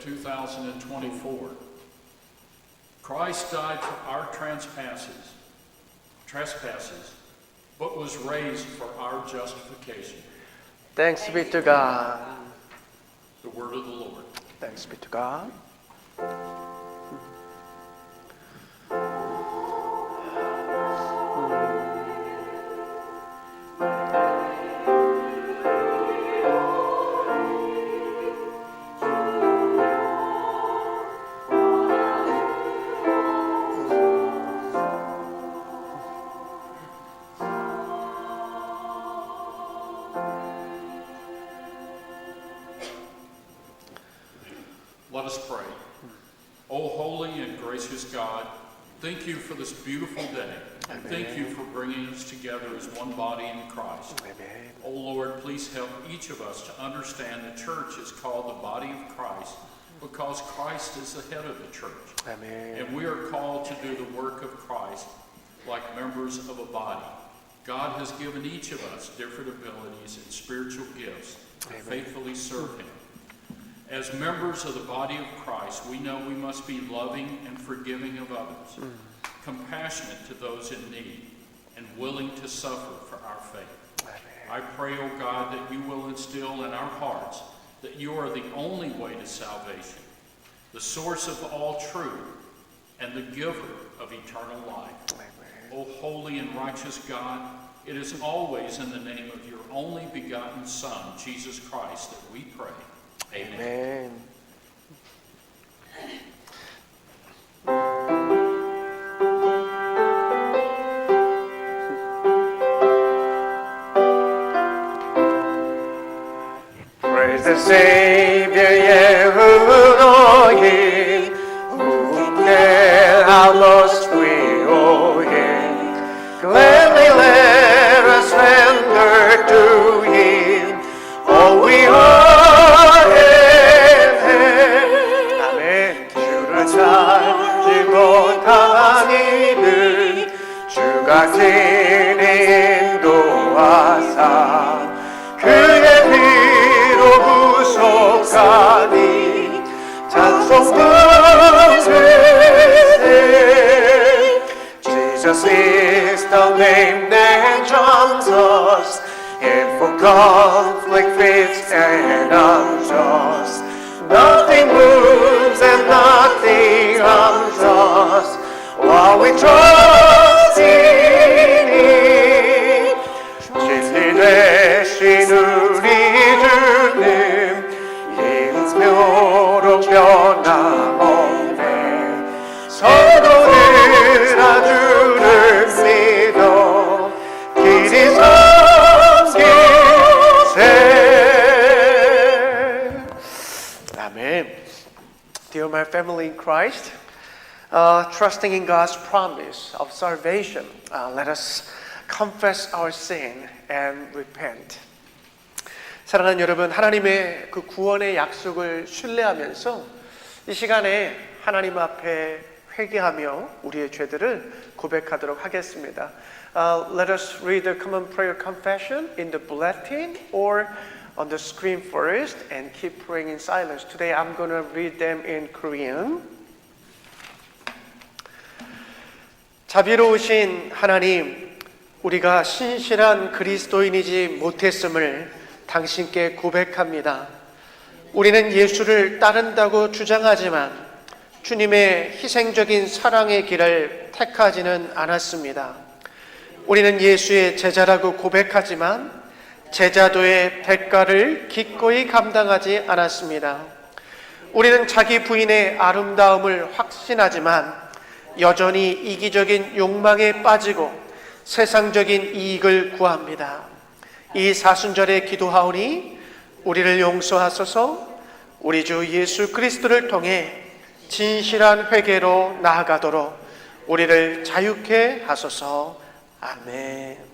2024. Christ died for our trespasses, but was raised for our justification. Thanks be to God. The word of the Lord. Thanks be to God. Let us pray. O holy and gracious God, thank you for this beautiful day, and thank you for bringing us together as one body in Christ. Amen. O Lord, please help each of us to understand the church is called the body of Christ because Christ is the head of the church. Amen. And we are called to do the work of Christ like members of a body. God has given each of us different abilities and spiritual gifts to faithfully serve him. As members of the body of Christ, we know we must be loving and forgiving of others, compassionate to those in need, and willing to suffer for our faith. Amen. I pray, O God, that you will instill in our hearts that you are the only way to salvation, the source of all truth, and the giver of eternal life. Amen. O holy and righteous God, it is always in the name of your only begotten Son, Jesus Christ, that we pray. Amen. Amen. Praise the Savior, Yehudah, who can how lost we owe him. Gladly let us render to him all we are in him. 아멘. 주를 찾지 못한 이는 주가 친히 인도하사 그의 피로 구속하니 찬송받으세. Jesus is the name that charms us, and for conflict fixed and unjust. Nothing moves and nothing harms us while we trust in him. 진리 되신 우리 주님, 인스묘로 변함없네. 서로를 주를 믿어 길이 섬기세. Amen. Dear my family in Christ, trusting in God's promise of salvation, let us confess our sin and repent. 사랑하는 여러분, 하나님의 그 구원의 약속을 신뢰하면서 이 시간에 하나님 앞에 회개하며 우리의 죄들을 고백하도록 하겠습니다. Let us read the common prayer confession in the bulletin or on the screen first and keep praying in silence. Today I'm going to read them in Korean. 자비로우신 하나님, 우리가 신실한 그리스도인이지 못했음을 당신께 고백합니다. 우리는 예수를 따른다고 주장하지만 주님의 희생적인 사랑의 길을 택하지는 않았습니다. 우리는 예수의 제자라고 고백하지만 제자도의 대가를 기꺼이 감당하지 않았습니다. 우리는 자기 부인의 아름다움을 확신하지만 여전히 이기적인 욕망에 빠지고 세상적인 이익을 구합니다. 이 사순절에 기도하오니 우리를 용서하소서. 우리 주 예수 그리스도를 통해 진실한 회개로 나아가도록 우리를 자유케 하소서. 아멘.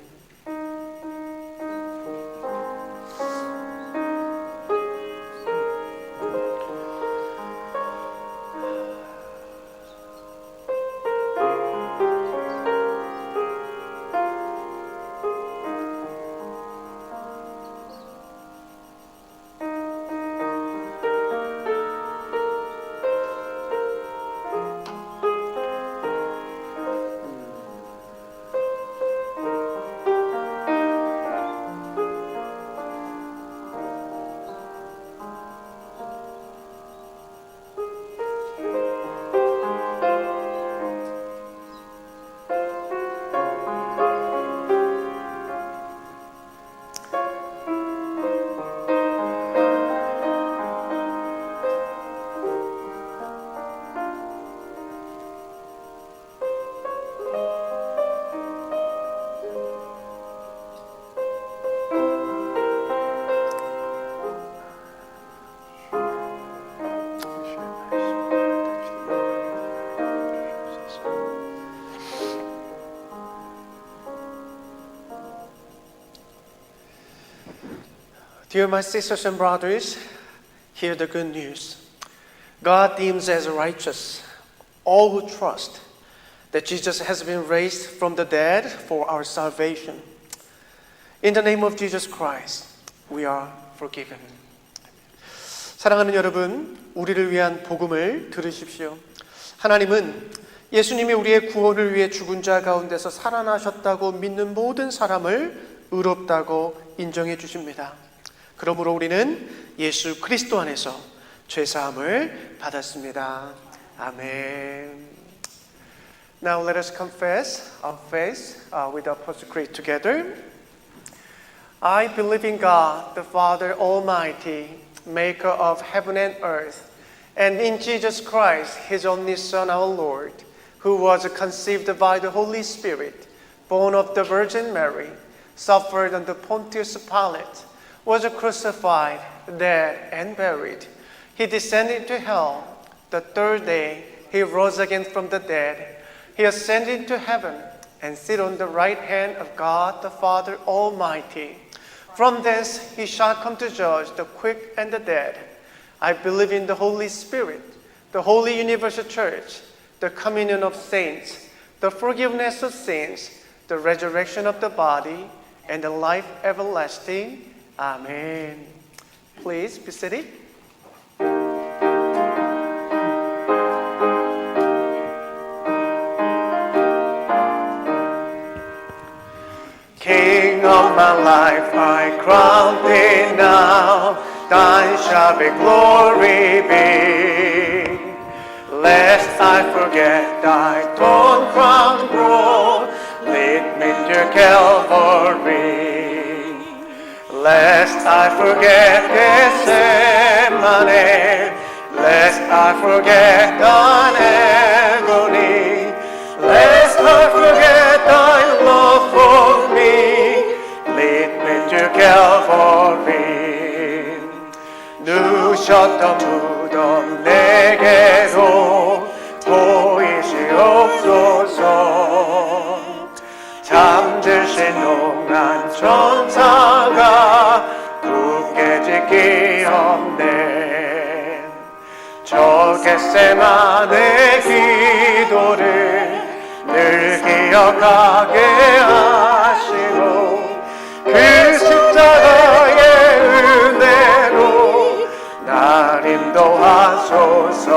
Dear my sisters and brothers, hear the good news. God deems as righteous all who trust that Jesus has been raised from the dead for our salvation. In the name of Jesus Christ, we are forgiven. 사랑하는 여러분, 우리를 위한 복음을 들으십시오. 하나님은 예수님이 우리의 구원을 위해 죽은 자 가운데서 살아나셨다고 믿는 모든 사람을 의롭다고 인정해 주십니다. 그러므로 우리는 예수 그리스도 안에서 죄사함을 받았습니다. 아멘. Now let us confess our faith with the Apostle Creed together. I believe in God, the Father Almighty, maker of heaven and earth, and in Jesus Christ, His only Son, our Lord, who was conceived by the Holy Spirit, born of the Virgin Mary, suffered under Pontius Pilate, was crucified, dead, and buried. He descended to hell. The third day, He rose again from the dead. He ascended into heaven and sit on the right hand of God the Father Almighty. From thence He shall come to judge the quick and the dead. I believe in the Holy Spirit, the holy universal church, the communion of saints, the forgiveness of sins, the resurrection of the body, and the life everlasting. Amen. Please be seated. King of my life, I crown thee now. Thine shall be glory be. Lest I forget thy thorn crown broad, lead me to Calvary. Lest I forget Gethsemane, lest I forget thine agony, lest I forget thy love for me, lead me to Calvary. 누셨던 무덤 내게로 보이시옵소서. 잠드신 농한 천사가 굳게 지키었네. 저 겟세마네 기도를 늘 기억하게 하시고 그 십자가의 은혜로 날 인도하소서.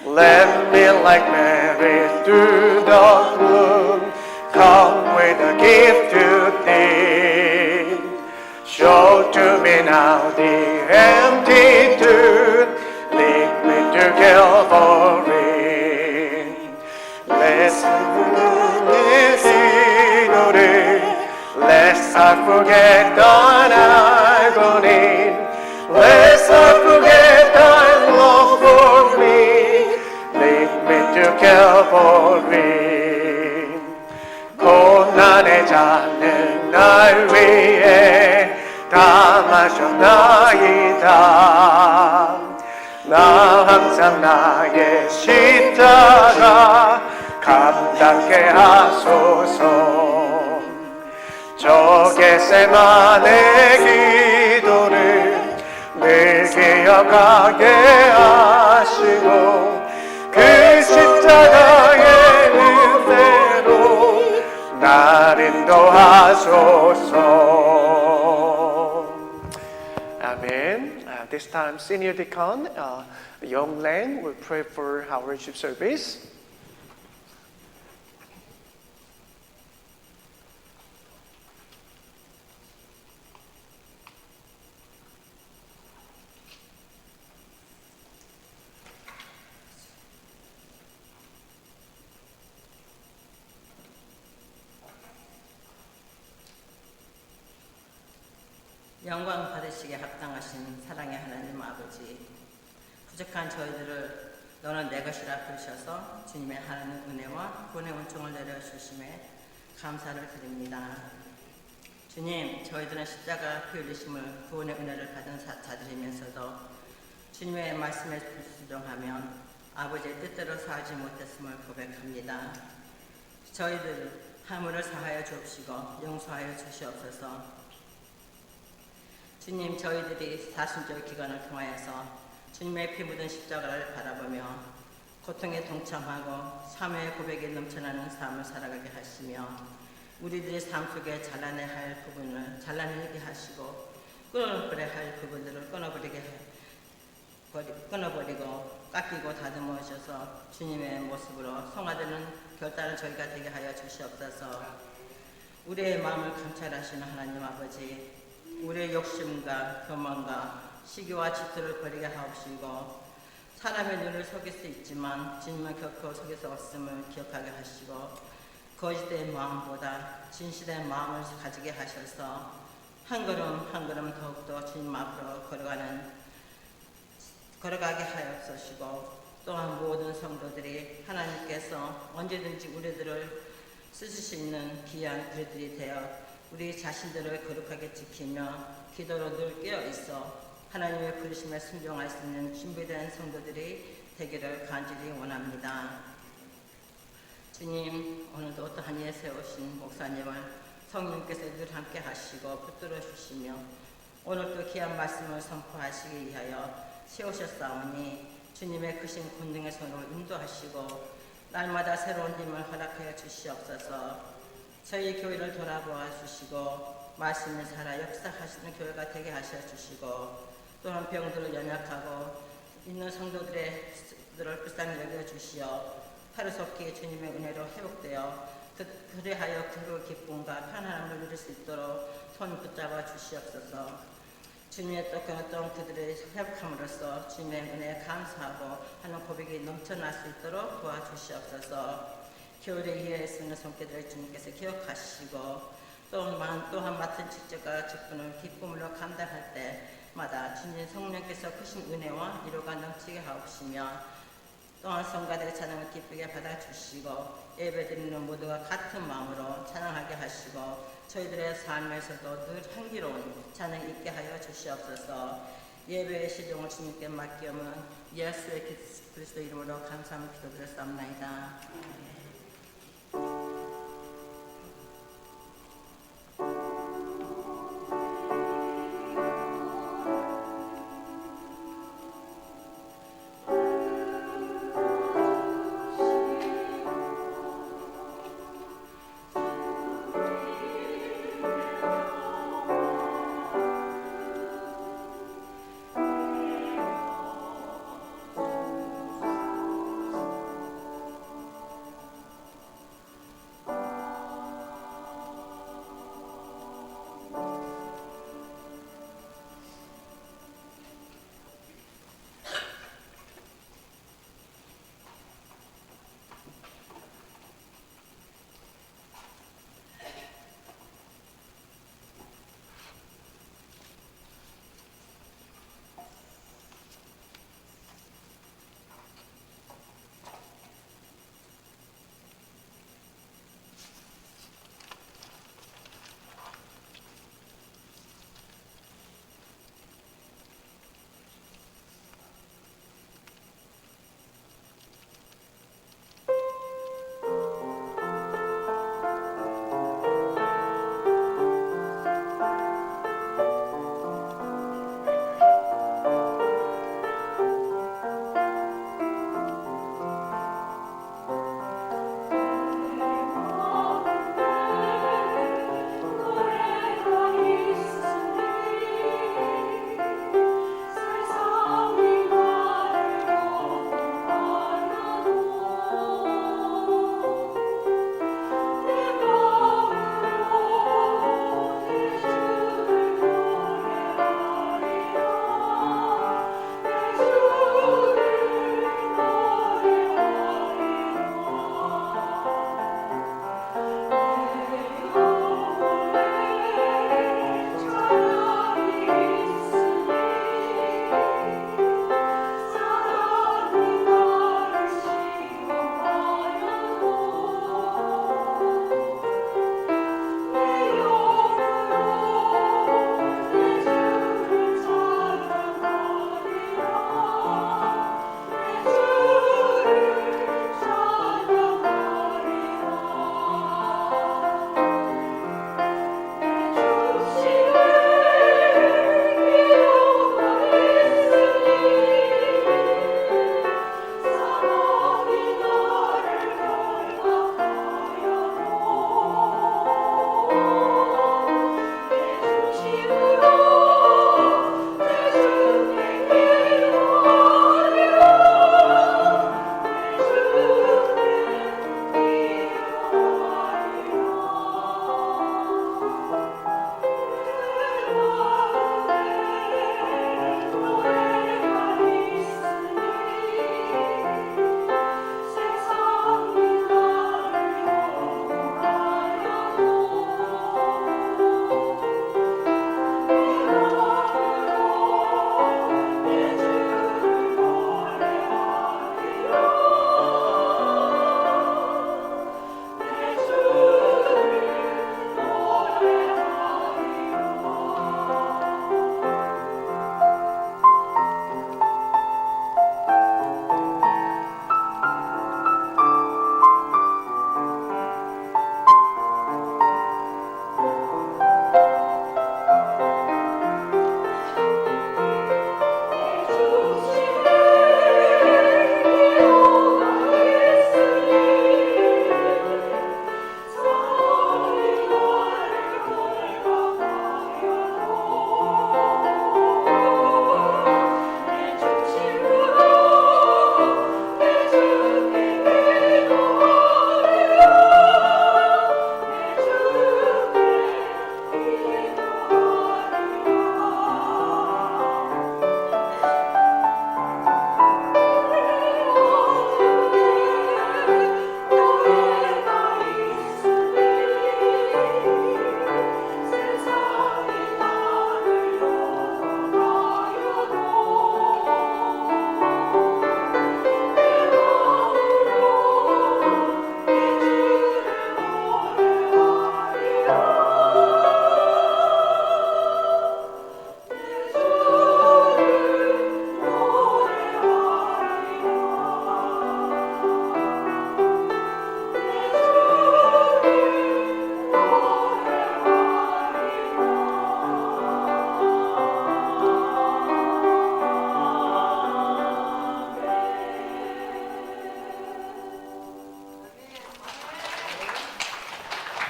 Let me like Mary through the gloom, come with a gift to thee. Show to me now the empty tomb, lead me to Calvary. Lest I forget thine agony, lest I forget thy love for me, lead me to Calvary. 고난의 잔을 날 위해 다 마셨나이다. 나 항상 나의 십자가 감당케 하소서. 저 겟세마네 기도를 늘 기억하게 하시고 그 십자가의 은혜로 날 인도하소서. Amen. This time, Senior Deacon Young Len will pray for our worship service. 영광 받으시기에 합당하신 사랑의 하나님 아버지, 부족한 저희들을 너는 내 것이라 부르셔서 주님의 하나님 은혜와 구원의 은총을 내려주심에 감사를 드립니다. 주님, 저희들은 십자가 피 흘리심을 구원의 은혜를 받은 자들이면서도 주님의 말씀에 불순종하면 아버지의 뜻대로 살지 못했음을 고백합니다. 저희들 하물을 사하여 주옵시고 용서하여 주시옵소서. 주님, 저희들이 사순절 기간을 통하여서 주님의 피 묻은 십자가를 바라보며 고통에 동참하고 사모의 고백에 넘쳐나는 삶을 살아가게 하시며 우리들의 삶 속에 잘라내야 할 부분을 잘라내게 하시고 끊어버려야 할 부분들을 끊어버리고 깎이고 다듬어 주셔서 주님의 모습으로 성화되는 결단을 저희가 되게 하여 주시옵소서. 우리의 마음을 감찰하시는 하나님 아버지, 우리의 욕심과 교만과 시기와 질투를 버리게 하옵시고 사람의 눈을 속일 수 있지만 주님은 결코 속일 수 없음을 기억하게 하시고 거짓된 마음보다 진실된 마음을 가지게 하셔서 한 걸음 한 걸음 더욱더 주님 앞으로 걸어가게 하옵소시고 또한 모든 성도들이 하나님께서 언제든지 우리들을 쓰실 수 있는 귀한 그릇들이 되어 우리 자신들을 거룩하게 지키며 기도로 늘 깨어있어 하나님의 부르심에 순종할 수 있는 준비된 성도들이 되기를 간절히 원합니다. 주님, 오늘도 또한 이에 세우신 목사님을 성령께서 늘 함께 하시고 붙들어 주시며 오늘도 귀한 말씀을 선포하시기 위하여 세우셨사오니 주님의 크신 권능의 손으로 인도하시고 날마다 새로운 힘을 허락하여 주시옵소서. 저희 교회를 돌아보아 주시고 말씀을 살아 역사하시는 교회가 되게 하셔 주시고 또한 병들을 연약하고 있는 성도들을 불쌍히 여겨 주시어 하루속히 주님의 은혜로 회복되어 그리하여 그 기쁨과 편안함을 누릴 수 있도록 손 붙잡아 주시옵소서. 주님의 또 그들의 회복함으로써 주님의 은혜에 감사하고 하는 고백이 넘쳐날 수 있도록 도와주시옵소서. 교회를 이해할 수 있는 손길들을 주님께서 기억하시고 또한 맡은 직책과 직분을 기쁨으로 감당할 때마다 주님 성령께서 크신 은혜와 위로가 넘치게 하옵시며 또한 성가들의 찬양을 기쁘게 받아주시고 예배드리는 모두가 같은 마음으로 찬양하게 하시고 저희들의 삶에서도 늘 향기로운 찬양 있게 하여 주시옵소서. 예배의 시종을 주님께 맡기오면 예수의 그리스도 이름으로 감사하며 기도드렸사옵나이다.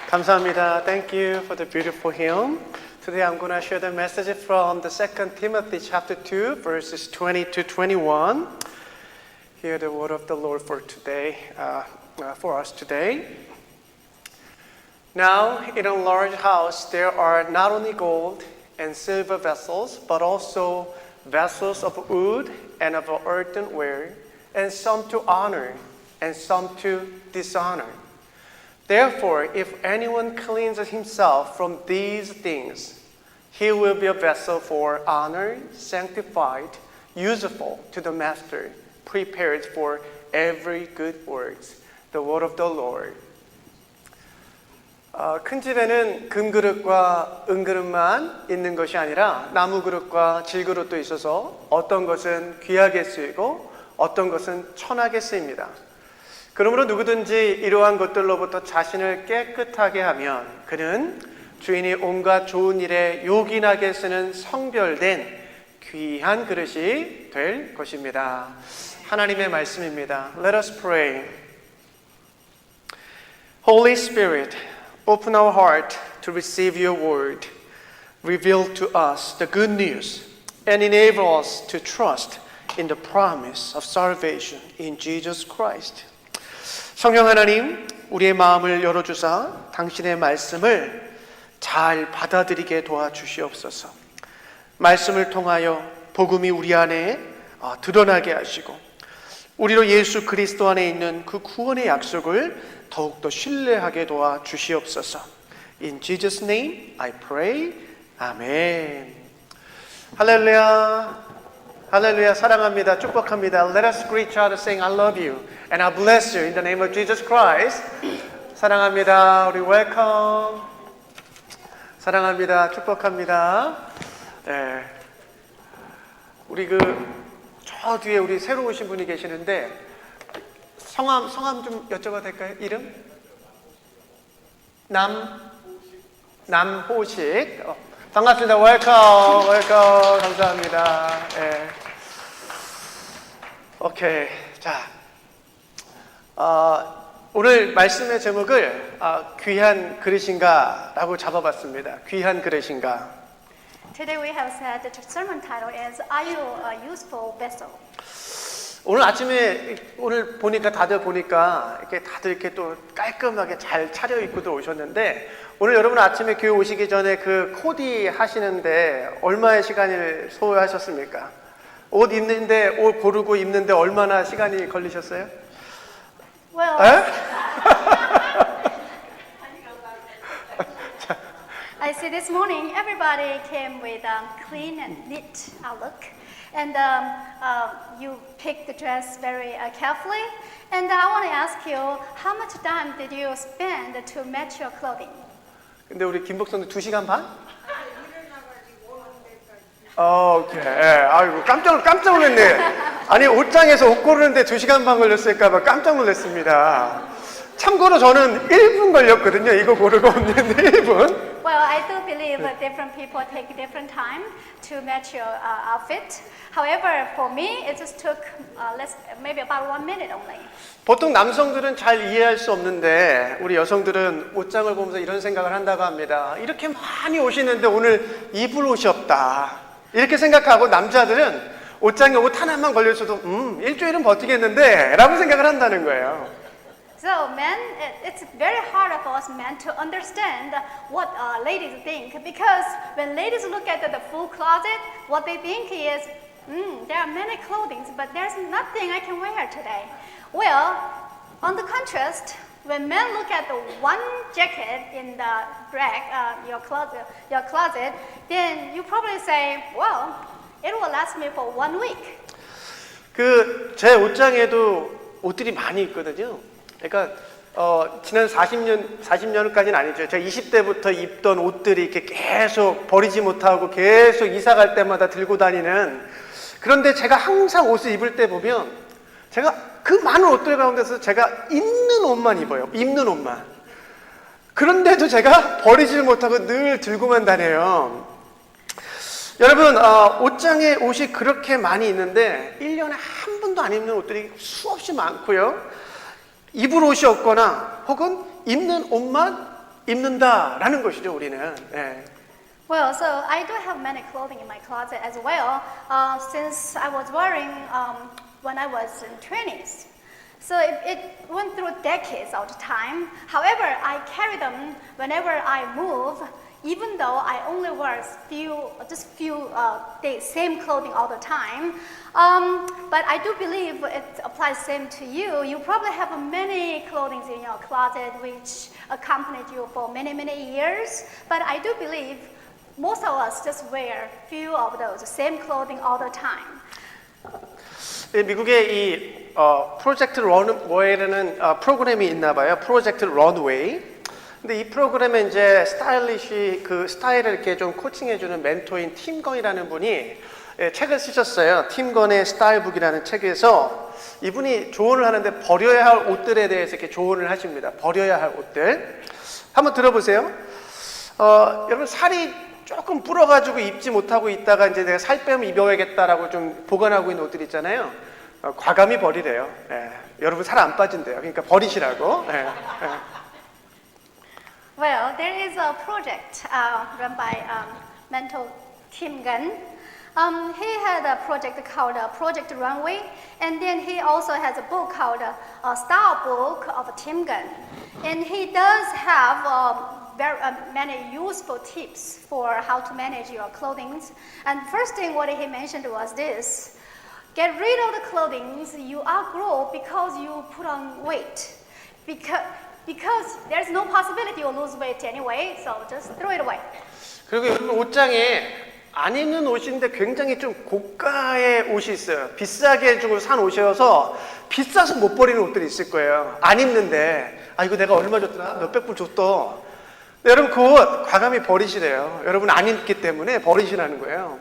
감사합니다. Thank you for the beautiful hymn. Today I'm going to share the message from the 2 Timothy chapter 2, verses 20 to 21. Hear the word of the Lord for today, for us today. Now, in a large house, there are not only gold and silver vessels, but also vessels of wood and of earthenware, and some to honor, and some to dishonor. Therefore, if anyone cleanses himself from these things, he will be a vessel for honor, sanctified, useful to the master, prepared for every good work. The word of the Lord. 큰 집에는 금그릇과 은그릇만 있는 것이 아니라 나무 그릇과 질그릇도 있어서 어떤 것은 귀하게 쓰이고 어떤 것은 천하게 쓰입니다. 그러므로 누구든지 이러한 것들로부터 자신을 깨끗하게 하면 그는 주인이 온갖 좋은 일에 요긴하게 쓰는 성별된 귀한 그릇이 될 것입니다. 하나님의 말씀입니다. Let us pray. Holy Spirit, open our heart to receive your word. Reveal to us the good news and enable us to trust in the promise of salvation in Jesus Christ. 성령 하나님, 우리의 마음을 열어주사 당신의 말씀을 잘 받아들이게 도와주시옵소서. 말씀을 통하여 복음이 우리 안에 드러나게 하시고 우리로 예수 그리스도 안에 있는 그 구원의 약속을 더욱더 신뢰하게 도와주시옵소서. In Jesus' name I pray. 아멘. 할렐루야. 할렐루야. 사랑합니다. 축복합니다. Let us greet each other saying I love you and I bless you in the name of Jesus Christ. 사랑합니다. 우리 welcome. 사랑합니다. 축복합니다. 네. 우리 저 뒤에 우리 새로 오신 분이 계시는데 성함 좀 여쭤봐도 될까요? 이름? 남호식. 반갑습니다. 웰컴. 감사합니다. 네. 오케이. 자, 오늘 말씀의 제목을 귀한 그릇인가 라고 잡아봤습니다. 귀한 그릇인가. Today we have said the sermon title is Are you a useful vessel? 오늘 아침에 다들 보니까 다들 이렇게 또 깔끔하게 잘 차려입고도 오셨는데 오늘 여러분 아침에 교회 오시기 전에 그 코디 하시는데 얼마의 시간을 소요하셨습니까? 옷 고르고 입는데 얼마나 시간이 걸리셨어요? Well, I see this morning everybody came with clean and neat look. And you picked the dress very carefully. And I want to ask you, how much time did you spend to match your clothing? 근데 우리 김복선도 2시간 반? 오케이. 아이고, 깜짝 놀랐네. 아니, 옷장에서 옷 고르는데 2시간 반 걸렸을까봐 깜짝 놀랐습니다. 참고로 저는 1분 걸렸거든요. 이거 고르고 없는데 1분. Well, I do believe that different people take different time to match your outfit. However, for me, it just took maybe about 1 minute only. 보통 남성들은 잘 이해할 수 없는데 우리 여성들은 옷장을 보면서 이런 생각을 한다고 합니다. 이렇게 많이 오시는데 오늘 입을 옷이 없다. 이렇게 생각하고 남자들은 옷장에 옷 하나만 걸려서도 일주일은 버티겠는데 라고 생각을 한다는 거예요. So men, it's very hard for us men to understand what ladies think, because when ladies look at the full closet, what they think is, there are many clothing, but there's nothing I can wear today. Well, on the contrast, when men look at the one jacket in the rack, your closet, then you probably say, well, it will last me for 1 week. 제 옷장에도 옷들이 많이 있거든요. 그러니까 지난 40년까지는 아니죠. 제가 20대부터 입던 옷들이 이렇게 계속 버리지 못하고 계속 이사 갈 때마다 들고 다니는. 그런데 제가 항상 옷을 입을 때 보면 제가 그 많은 옷들 가운데서 제가 입는 옷만 입어요. 입는 옷만. 그런데도 제가 버리질 못하고 늘 들고만 다녀요. 여러분, 옷장에 옷이 그렇게 많이 있는데 1년에 한 번도 안 입는 옷들이 수없이 많고요. 입을 옷이 없거나 혹은 입는 옷만 입는다라는 것이죠, 우리는. 예. Well, so I do have many clothing in my closet as well, since I was wearing when I was in 20s. So it went through decades of time. However, I carry them whenever I move, even though I only wear just few days, same clothing all the time. But I do believe it applies same to you. You probably have many clothing in your closet which accompanied you for many, many years. But I do believe most of us just wear few of those, same clothing all the time. 미국의 이 프로젝트 런웨이라는 프로그램이 있나 봐요. 프로젝트 런웨이. 근데 이 프로그램에 이제 스타일리시 그 스타일을 이렇게 좀 코칭해주는 멘토인 팀 건이라는 분이 책을 쓰셨어요. 팀 건의 스타일북이라는 책에서 이분이 조언을 하는데 버려야 할 옷들에 대해서 이렇게 조언을 하십니다. 버려야 할 옷들. 한번 들어보세요. 여러분 살이 조금 불어가지고 입지 못하고 있다가 이제 내가 살 빼면 입어야겠다라고 좀 보관하고 있는 옷들 있잖아요. 과감히 버리래요. 예. 여러분 살 안 빠진대요. 그러니까 버리시라고. 예. 예. Well, there is a project run by mentor Tim Gunn. He had a project called Project Runway, and then he also has a book called Style Book of Tim Gunn. And he does have many useful tips for how to manage your clothing. And first thing what he mentioned was this: get rid of the clothing you outgrow because you put on weight. Because there's no possibility you'll lose weight anyway, so just throw it away. 그리고 여러분 옷장에 안 입는 옷인데 굉장히 좀 고가의 옷이 있어요. 비싸게 주고 산 옷이어서 비싸서 못 버리는 옷들이 있을 거예요. 안 입는데 이거 내가 얼마 줬더라? 몇백 불 줬더. 여러분 그 옷 과감히 버리시래요. 여러분 안 입기 때문에 버리시라는 거예요.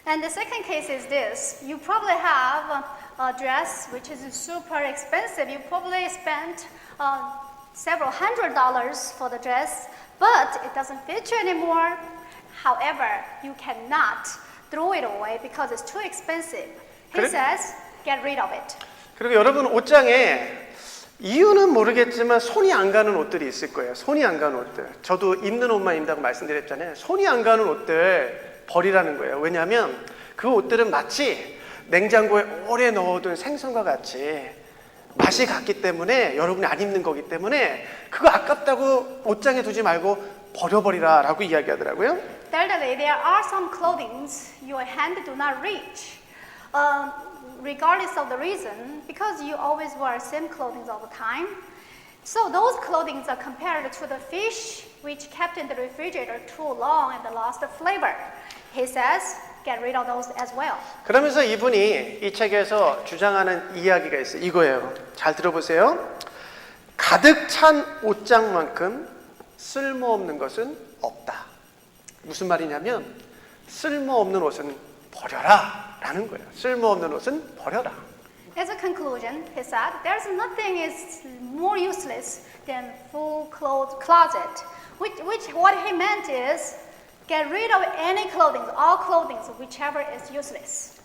And the second case is this: you probably have a dress which is super expensive. You probably spent several $100s for the dress, but it doesn't fit you anymore. However, you cannot throw it away because it's too expensive. He says, get rid of it. 그리고 여러분 옷장에 이유는 모르겠지만 손이 안 가는 옷들이 있을 거예요. 손이 안 가는 옷들. 저도 입는 옷만 입는다고 말씀드렸잖아요. 손이 안 가는 옷들 버리라는 거예요. 왜냐하면 그 옷들은 마치 냉장고에 오래 넣어둔 생선과 같이 맛이 갔기 때문에 여러분이 안 입는 거기 때문에 그거 아깝다고 옷장에 두지 말고 버려버리라 라고 이야기하더라고요. Thirdly, there are some clothings your hand do not reach, regardless of the reason, because you always wear same clothing all the time. So those clothing are compared to the fish which kept in the refrigerator too long and lost the flavor. He says, get rid of those as well. 그러면서 이분이 이 책에서 주장하는 이야기가 있어요. 이거예요. 잘 들어보세요. 가득 찬 옷장만큼 쓸모없는 것은 없다. 무슨 말이냐면 쓸모없는 옷은 버려라 라는 거예요. 쓸모없는 옷은 버려라. As a conclusion, he said, there's nothing is more useless than full closet. Which what he meant is, get rid of any clothing, all clothing, whichever is useless.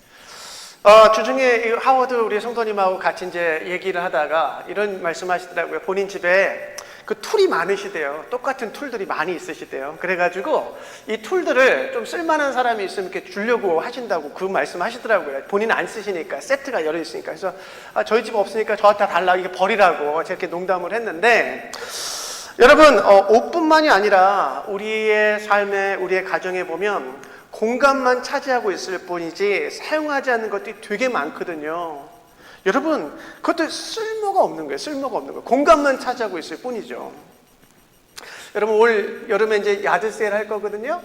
주중에 하워드 우리 성도님하고 같이 이제 얘기를 하다가 이런 말씀하시더라고요. 본인 집에 그 툴이 많으시대요. 똑같은 툴들이 많이 있으시대요. 그래가지고 이 툴들을 좀 쓸만한 사람이 있으면 이렇게 주려고 하신다고 그 말씀하시더라고요. 본인은 안 쓰시니까 세트가 여러 있으니까. 그래서 저희 집 없으니까 저한테 달라고 이게 버리라고 저렇게 농담을 했는데. 여러분 옷뿐만이 아니라 우리의 삶에 우리의 가정에 보면 공간만 차지하고 있을 뿐이지 사용하지 않는 것들이 되게 많거든요. 여러분 그것도 쓸모가 없는 거예요. 쓸모가 없는 거예요. 공간만 차지하고 있을 뿐이죠. 여러분 올 여름에 이제 야드 세일 할 거거든요.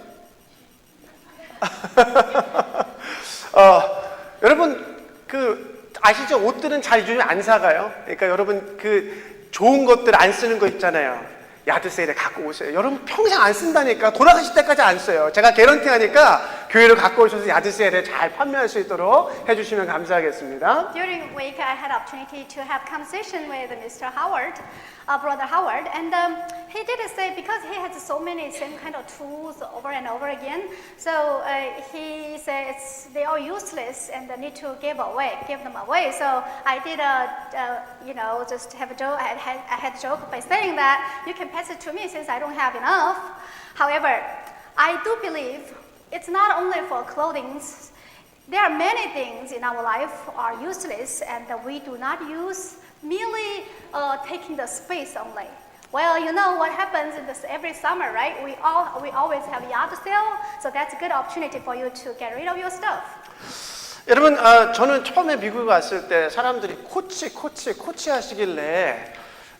여러분 그 아시죠? 옷들은 잘 요즘 안 사가요. 그러니까 여러분 그 좋은 것들 안 쓰는 거 있잖아요. 야드 세일에 갖고 오세요. 여러분 평생 안 쓴다니까. 돌아가실 때까지 안 써요. 제가 개런티 하니까 교회로 갖고 오셔서 야드세일에 잘 판매할 수 있도록 해주시면 감사하겠습니다. During week, I had opportunity to have conversation with Mr. Howard, Brother Howard, and he did say because he has so many same kind of tools over and over again, so he says they are useless and they need to give them away. So I did just have a joke. I had a joke by saying that you can pass it to me since I don't have enough. However, I do believe it's not only for clothing. There are many things in our life are useless and that we do not use, merely taking the space only. Well, you know what happens in this every summer, right? We always have yard sale, so that's a good opportunity for you to get rid of your stuff. 여러분, 저는 처음에 미국에 왔을 때 사람들이 코치 하시길래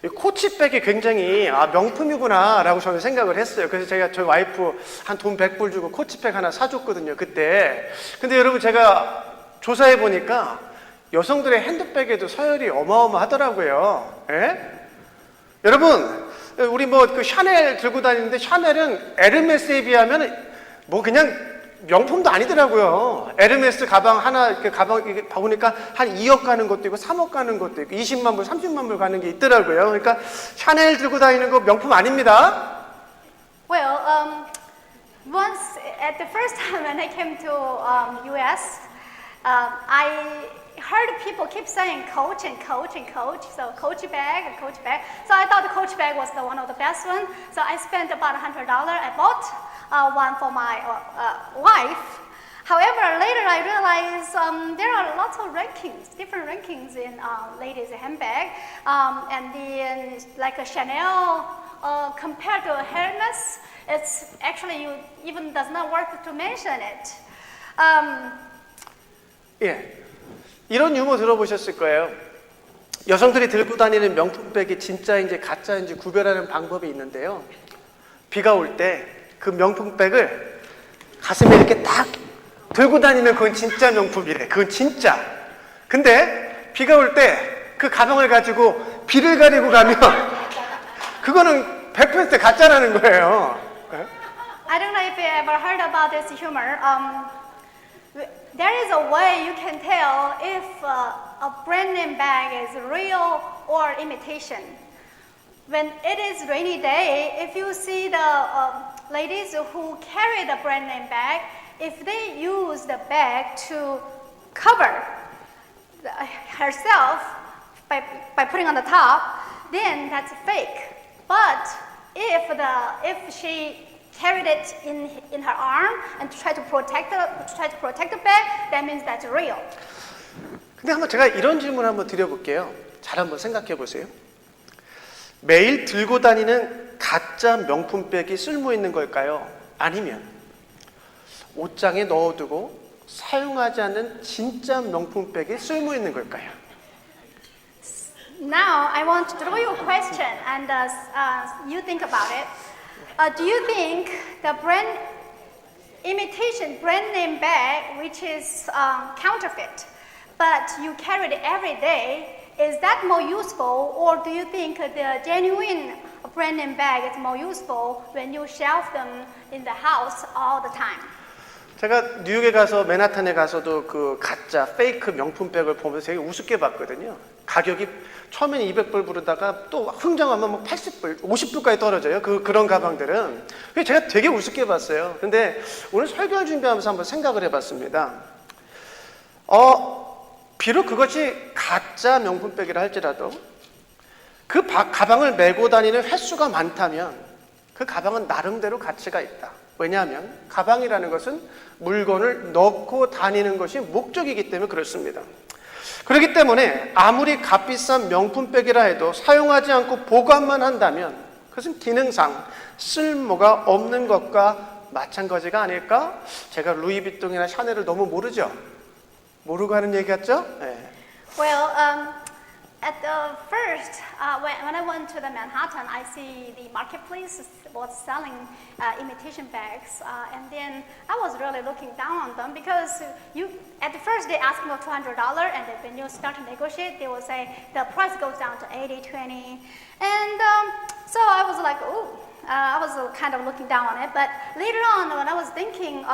이 코치백이 굉장히 명품이구나 라고 저는 생각을 했어요. 그래서 제가 저희 와이프 한 돈 100불 주고 코치백 하나 사줬거든요, 그때. 근데 여러분, 제가 조사해 보니까 여성들의 핸드백에도 서열이 어마어마하더라고요. 예? 여러분, 우리 그 샤넬 들고 다니는데 샤넬은 에르메스에 비하면 뭐 그냥 명품도 아니더라고요. 에르메스 가방 하나, 가방 보니까 한 2억 가는 것도 있고 3억 가는 것도 있고 20만 불, 30만 불 가는 게 있더라고요. 그러니까 샤넬 들고 다니는 거 명품 아닙니다. Well, once at the first time when I came to U.S., I heard people keep saying Coach and Coach and Coach. So Coach bag and Coach bag. So I thought the Coach bag was one of the best one. So I spent about $100. I bought one for my wife. However, later I realized there are lots of rankings, different rankings in ladies' handbag. And then like a Chanel compared to a Hermes, it's actually even does not worth to mention it. 예. 이런 유머 들어보셨을 거예요. 여성들이 들고 다니는 명품백이 진짜인지 가짜인지 구별하는 방법이 있는데요. 비가 올 때 그 명품백을 가슴에 이렇게 딱 들고 다니면 그건 진짜 명품이래. 그건 진짜. 근데 비가 올 때 그 가방을 가지고 비를 가리고 가면 그거는 100% 가짜라는 거예요. I don't know if you ever heard about this humor. There is a way you can tell if a brand name bag is real or imitation. When it is rainy day, if you see the ladies who carry the brand name bag, if they use the bag to cover herself by putting on the top, then that's fake. But if she carried it in her arm and try to protect the bag, that means that's real. 근데 한번 제가 이런 질문 한번 드려볼게요. 잘 한번 생각해 보세요. 매일 들고 다니는 가짜 명품백이 쓸모 있는 걸까요? 아니면 옷장에 넣어두고 사용하지 않는 진짜 명품백이 쓸모 있는 걸까요? Now I want to throw you a question, and you think about it. Do you think the imitation brand name bag, which is counterfeit, but you carry it every day, is that more useful, or do you think the genuine brand name bag is more useful when you shelf them in the house all the time? 제가 뉴욕에 가서 맨하탄에 가서도 그 가짜 페이크 명품백을 보면서 되게 우습게 봤거든요. 가격이 처음에는 200불 부르다가 또 흥정하면 뭐 80불, 50불까지 떨어져요. 그런 가방들은. 그래서 제가 되게 우습게 봤어요. 근데 오늘 설교를 준비하면서 한번 생각을 해봤습니다. 비록 그것이 가짜 명품백이라 할지라도 그 가방을 메고 다니는 횟수가 많다면 그 가방은 나름대로 가치가 있다. 왜냐하면 가방이라는 것은 물건을 넣고 다니는 것이 목적이기 때문에 그렇습니다. 그렇기 때문에 아무리 값비싼 명품백이라 해도 사용하지 않고 보관만 한다면 그것은 기능상 쓸모가 없는 것과 마찬가지가 아닐까? 제가 루이비통이나 샤넬을 너무 모르죠? 모르고 하는 얘기 같죠? 네. Well, at the first, when I went to the Manhattan, I see the marketplace was selling imitation bags, and then I was really looking down on them because at the first they asked me for $200, and then when you start to negotiate, they will say the price goes down to $80, $20, and so I was like, oh. I was kind of looking down on it, but later on when I was thinking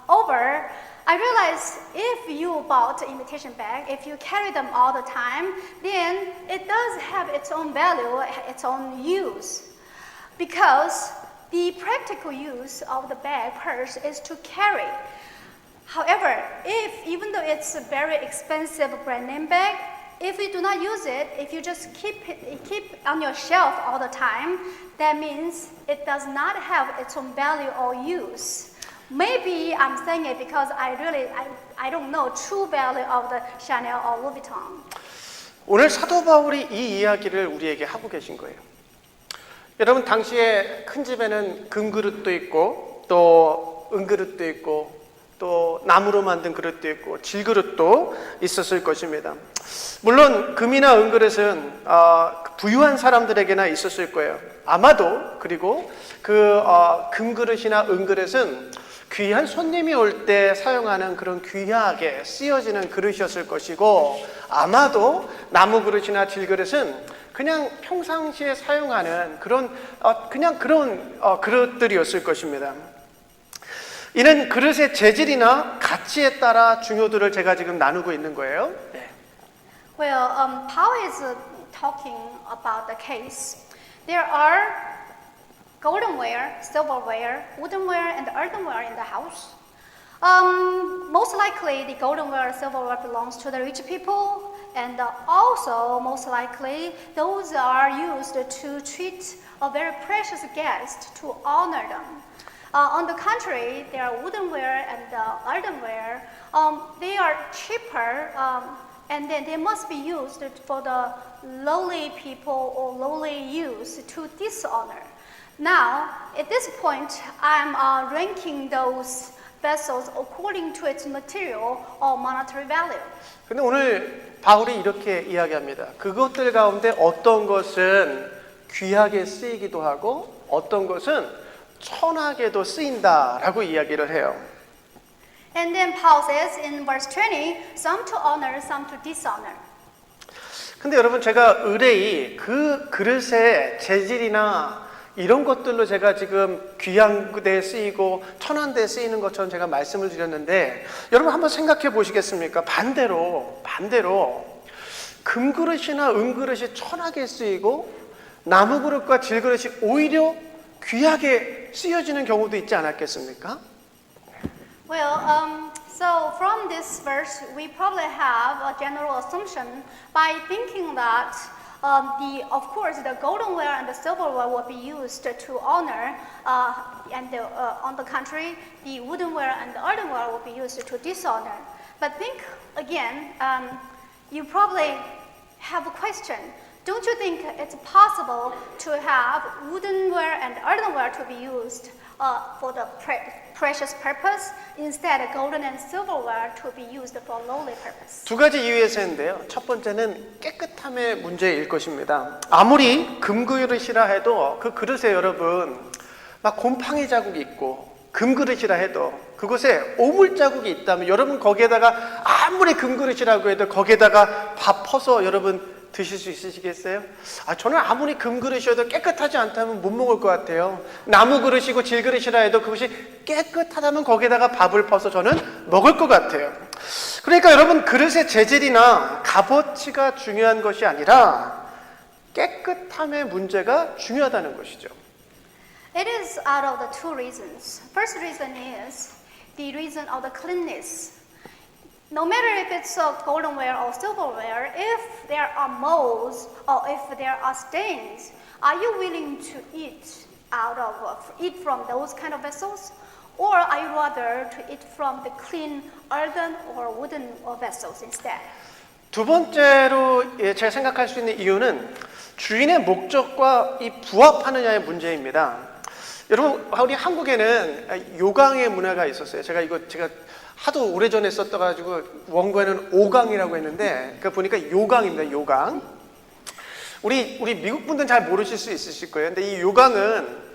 over, I realized if you bought an imitation bag, if you carry them all the time, then it does have its own value, its own use. Because the practical use of the bag purse is to carry. However, even though it's a very expensive brand name bag, if you do not use it, if you just keep on your shelf all the time, that means it does not have its own value or use. Maybe I'm saying it because I don't know true value of the Chanel or Louis Vuitton. 오늘 사도 바울이 이 이야기를 우리에게 하고 계신 거예요. 여러분 당시에 큰 집에는 금그릇도 있고 또 은그릇도 있고 또 나무로 만든 그릇도 있고 질그릇도 있었을 것입니다. 물론 금이나 은그릇은 부유한 사람들에게나 있었을 거예요. 아마도 그리고 그 금그릇이나 은그릇은 귀한 손님이 올 때 사용하는 그런 귀하게 쓰여지는 그릇이었을 것이고 아마도 나무 그릇이나 질그릇은 그냥 평상시에 사용하는 그런 그릇들이었을 것입니다. 이는 그릇의 재질이나 가치에 따라 중요도를 제가 지금 나누고 있는 거예요. Well, Paul is talking about the case. There are goldenware, silverware, woodenware, and earthenware in the house. Most likely, the goldenware, silverware belongs to the rich people, and also most likely those are used to treat a very precious guest to honor them. On the contrary, there are woodenware and earthenware. They are cheaper, and then they must be used for the lowly people or lowly use to dishonor. Now, at this point, I'm ranking those vessels according to its material or monetary value. 근데 오늘 바울이 이렇게 이야기합니다. 그것들 가운데 어떤 것은 귀하게 쓰이기도 하고 어떤 것은 천하게도 쓰인다라고 이야기를 해요. And then Paul says in verse 20, some to honor, some to dishonor. 근데 여러분 제가 의뢰이 그 그릇의 재질이나 이런 것들로 제가 지금 귀한 데에 쓰이고 천한 데에 쓰이는 것처럼 제가 말씀을 드렸는데 여러분 한번 생각해 보시겠습니까? 반대로 금그릇이나 은그릇이 천하게 쓰이고 나무 그릇과 질그릇이 오히려 귀하게 쓰여지는 경우도 있지 않았겠습니까? Well, so from this verse, we probably have a general assumption by thinking that of course, the goldenware and the silverware will be used to honor, and on the contrary, the woodenware and the earthenware will be used to dishonor. But think again, you probably have a question. Don't you think it's possible to have woodenware and earthenware to be used for the precious purpose instead of golden and silverware to be used for lowly purpose? 두 가지 이유에서 했는데요. 첫 번째는 깨끗함의 문제일 것입니다. 아무리 금그릇이라 해도 그 그릇에 여러분 막 곰팡이 자국이 있고 금그릇이라 해도 그곳에 오물 자국이 있다면 여러분 거기에다가 아무리 금그릇이라고 해도 거기에다가 밥 퍼서 여러분 드실 수 있으시겠어요? 저는 아무리 금그릇이어도 깨끗하지 않다면 못 먹을 것 같아요. 나무 그릇이고 질그릇이라 해도 그것이 깨끗하다면 거기에다가 밥을 퍼서 저는 먹을 것 같아요. 그러니까 여러분 그릇의 재질이나 값어치가 중요한 것이 아니라 깨끗함의 문제가 중요하다는 것이죠. It is out of the two reasons. First reason is the reason of the cleanness. No matter if it's goldenware or silverware, if there are molds or if there are stains, are you willing to eat from those kind of vessels? Or are you rather to eat from the clean earthen or wooden vessels instead? 두 번째로 제가 생각할 수 있는 이유는 주인의 목적과 이 부합하느냐의 문제입니다. 여러분, 우리 한국에는 요강의 문화가 있었어요. 제가 하도 오래전에 썼어가지고 원고에는 오강이라고 했는데 그 보니까 요강입니다. 요강. 우리 미국 분들은 잘 모르실 수 있으실 거예요. 근데 이 요강은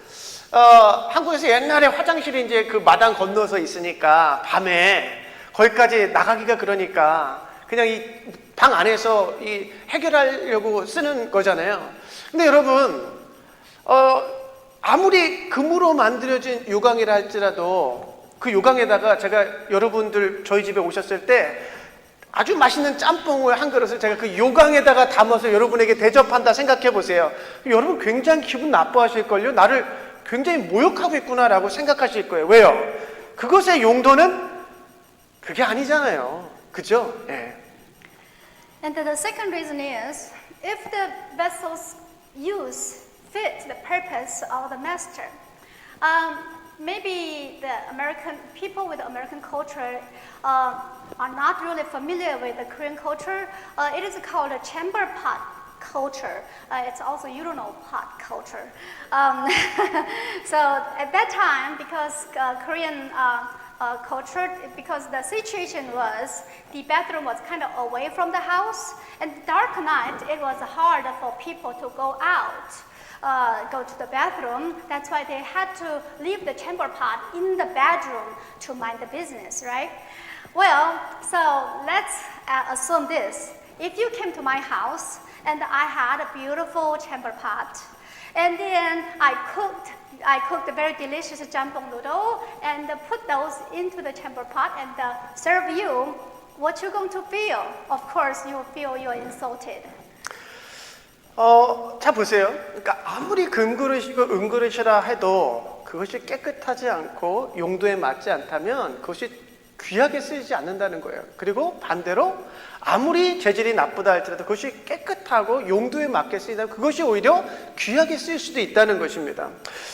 한국에서 옛날에 화장실이 이제 그 마당 건너서 있으니까 밤에 거기까지 나가기가 그러니까 그냥 이 방 안에서 이 해결하려고 쓰는 거잖아요. 근데 여러분 아무리 금으로 만들어진 요강이라 할지라도 그 요강에다가 제가 여러분들 저희 집에 오셨을 때 아주 맛있는 짬뽕을 한 그릇을 제가 그 요강에다가 담아서 여러분에게 대접한다 생각해 보세요. 여러분 굉장히 기분 나빠하실걸요. 나를 굉장히 모욕하고 있구나라고 생각하실 거예요. 왜요? 그것의 용도는 그게 아니잖아요. 그죠? 예. And the second reason is, if the vessel's use fit the purpose of the master, maybe the American people with American culture are not really familiar with the Korean culture. It is called a chamber pot culture. It's also urinal pot culture. So at that time, because Korean culture, because the situation was the bathroom was kind of away from the house, and dark night it was hard for people to go out, go to the bathroom. That's why they had to leave the chamber pot in the bedroom to mind the business, right? Well, so let's assume this. If you came to my house and I had a beautiful chamber pot, and then I cooked a very delicious jjampong noodle and put those into the chamber pot and serve you, what you going to feel? Of course, you will feel you're insulted. 자 보세요. 그러니까 아무리 금그릇이고 은그릇이라 해도 그것이 깨끗하지 않고 용도에 맞지 않다면 그것이 귀하게 쓰이지 않는다는 거예요. 그리고 반대로 아무리 재질이 나쁘다 할지라도 그것이 깨끗하고 용도에 맞게 쓰이다 그것이 오히려 귀하게 쓰일 수도 있다는 것입니다.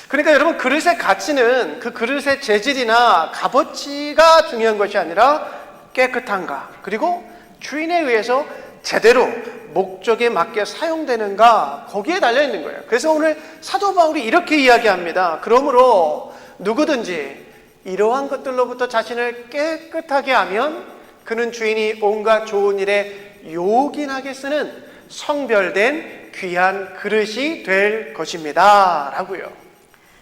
그러니까 여러분 그릇의 가치는 그 그릇의 재질이나 값어치가 중요한 것이 아니라 깨끗한가 그리고 주인에 의해서 제대로 목적에 맞게 사용되는가 거기에 달려있는 거예요. 그래서 오늘 사도 바울이 이렇게 이야기합니다. 그러므로 누구든지 이러한 것들로부터 자신을 깨끗하게 하면 그는 주인이 온갖 좋은 일에 요긴하게 쓰는 성별된 귀한 그릇이 될 것입니다. 라고요.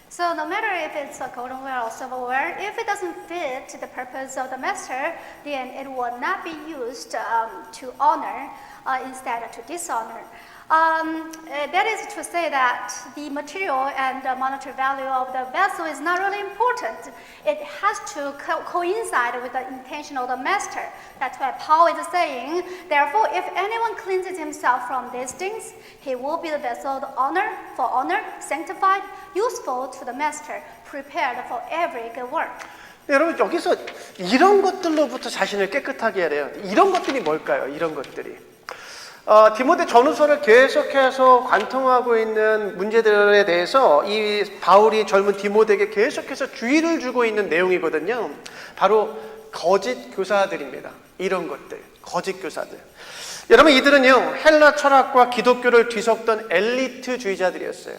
So no matter if it's a goldenware or silverware, if it doesn't fit the purpose of the master, then it will not be used to honor instead to dishonor. That is to say that the material and the monetary value of the vessel is not really important. It has to coincide with the intention of the master. That's why Paul is saying, therefore, if anyone cleanses himself from these things, he will be the vessel of honor, sanctified, useful to the master, prepared for every good work. 여러분 여기서 이런 것들로부터 자신을 깨끗하게 하래요. 이런 것들이 뭘까요? 이런 것들이. 디모데 전후서를 계속해서 관통하고 있는 문제들에 대해서 이 바울이 젊은 디모데에게 계속해서 주의를 주고 있는 내용이거든요. 바로 거짓 교사들입니다. 이런 것들, 거짓 교사들. 여러분 이들은요 헬라 철학과 기독교를 뒤섞던 엘리트주의자들이었어요.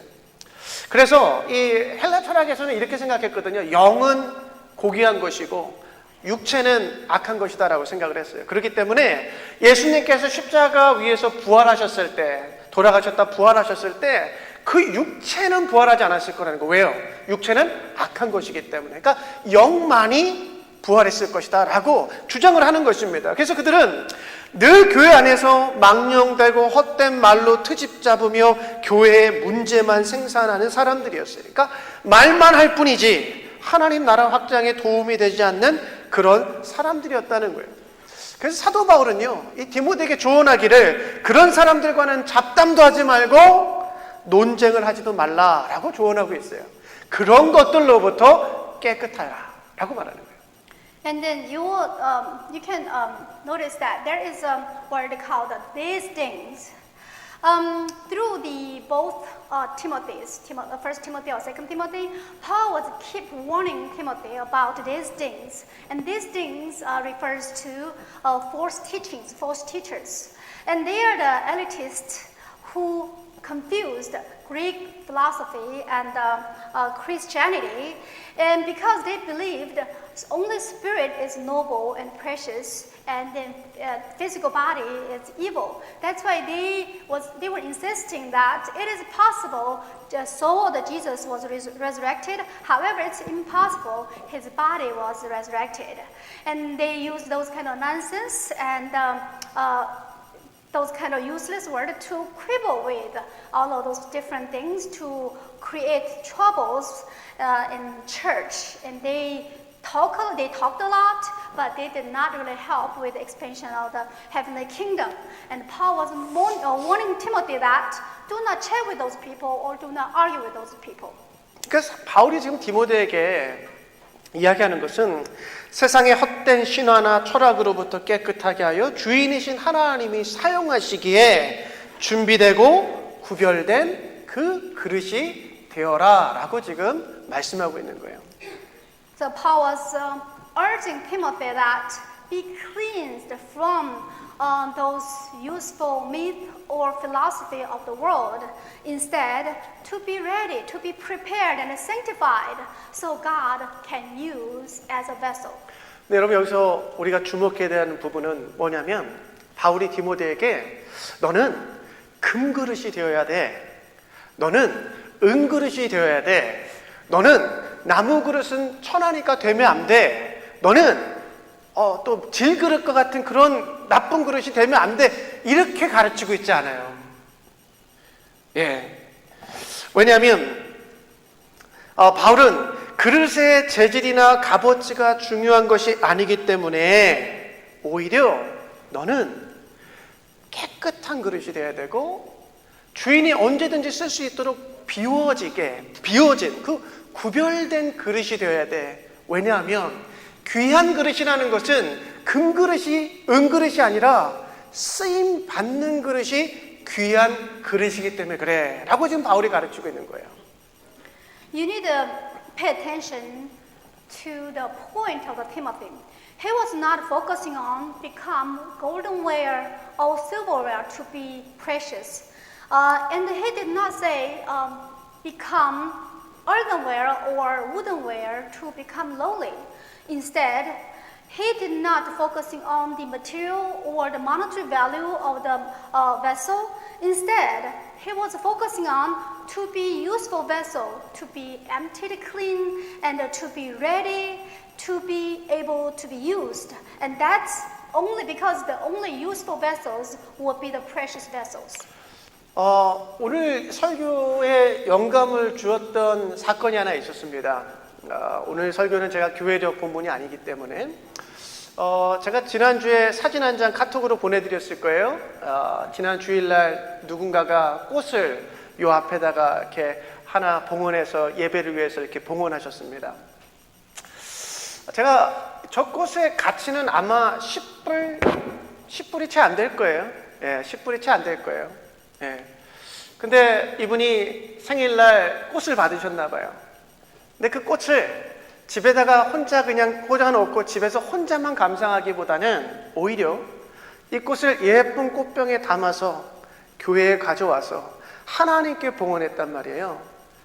그래서 이 헬라 철학에서는 이렇게 생각했거든요. 영은 고귀한 것이고 육체는 악한 것이다라고 생각을 했어요. 그렇기 때문에 예수님께서 십자가 위에서 부활하셨을 때, 돌아가셨다 부활하셨을 때 그 육체는 부활하지 않았을 거라는 거. 왜요? 육체는 악한 것이기 때문에. 그러니까 영만이 부활했을 것이다 라고 주장을 하는 것입니다. 그래서 그들은 늘 교회 안에서 망령되고 헛된 말로 트집 잡으며 교회의 문제만 생산하는 사람들이었어요. 그러니까 말만 할 뿐이지 하나님 나라 확장에 도움이 되지 않는 그런 사람들이었다는 거예요. 그래서 사도 바울은요, 이 디모데에게 조언하기를 그런 사람들과는 잡담도 하지 말고 논쟁을 하지도 말라라고 조언하고 있어요. 그런 것들로부터 깨끗하라 라고 말하는 거예요. And then you can notice that there is a word called these things. Through the both Timothy's, First Timothy or Second Timothy, Paul was keep warning Timothy about these things, and these things refers to false teachings, false teachers, and they are the elitists who confused Greek philosophy and Christianity, and because they believed only spirit is noble and precious, and then physical body is evil. That's why they were insisting that it is possible the soul of Jesus was resurrected. However, it's impossible his body was resurrected, and they used those kind of nonsense and those kind of useless words to quibble with all of those different things to create troubles in church. And they talked a lot, but they did not really help with the expansion of the heavenly kingdom. And Paul was warning Timothy that do not chat with those people or do not argue with those people. 그러니까 바울이 지금 디모데에게 이야기하는 것은 세상의 헛된 신화나 철학으로부터 깨끗하게 하여 주인이신 하나님이 사용하시기에 준비되고 구별된 그 그릇이 되어라 라고 지금 말씀하고 있는 거예요. So Paul was urging Timothy that be cleansed from those useful myth or philosophy of the world. Instead, to be ready, to be prepared and sanctified so God can use as a vessel. 네, 여러분 여기서 우리가 주목해야 되는 부분은 뭐냐면 바울이 디모데에게 너는 금그릇이 되어야 돼. 너는 은그릇이 되어야 돼. 너는 나무 그릇은 천하니까 되면 안 돼. 너는 또 질그릇과 같은 그런 나쁜 그릇이 되면 안 돼. 이렇게 가르치고 있지 않아요. 예. 왜냐하면 바울은 그릇의 재질이나 값어치가 중요한 것이 아니기 때문에 오히려 너는 깨끗한 그릇이 돼야 되고 주인이 언제든지 쓸 수 있도록 비워진 그 구별된 그릇이 되어야 돼. 왜냐하면 귀한 그릇이라는 것은 금그릇이 은그릇이 아니라 쓰임 받는 그릇이 귀한 그릇이기 때문에 그래 라고 지금 바울이 가르치고 있는 거예요. You need to pay attention to the point of Timothy. He was not focusing on become goldenware or silverware to be precious. And he did not say become earthenware or woodenware to become lowly. Instead, he did not focusing on the material or the monetary value of the vessel. Instead, he was focusing on to be useful vessel, to be emptied clean, and to be ready, to be able to be used. And that's only because the only useful vessels will be the precious vessels. 오늘 설교에 영감을 주었던 사건이 하나 있었습니다. 오늘 설교는 제가 교회적 본문이 아니기 때문에 제가 지난주에 사진 한 장 카톡으로 보내드렸을 거예요. 지난 주일날 누군가가 꽃을 요 앞에다가 이렇게 하나 봉헌해서 예배를 위해서 이렇게 봉헌하셨습니다. 제가 저 꽃의 가치는 아마 10불이 채 안 될 거예요. 예, 10불이 채 안 될 거예요. 예. 근데 이분이 생일날 꽃을 받으셨나 봐요. 근데 그 꽃을 집에다가 혼자 그냥 꽂아놓고 집에서 혼자만 감상하기보다는 오히려 이 꽃을 예쁜 꽃병에 담아서 교회에 가져와서 하나님께 봉헌했단 말이에요.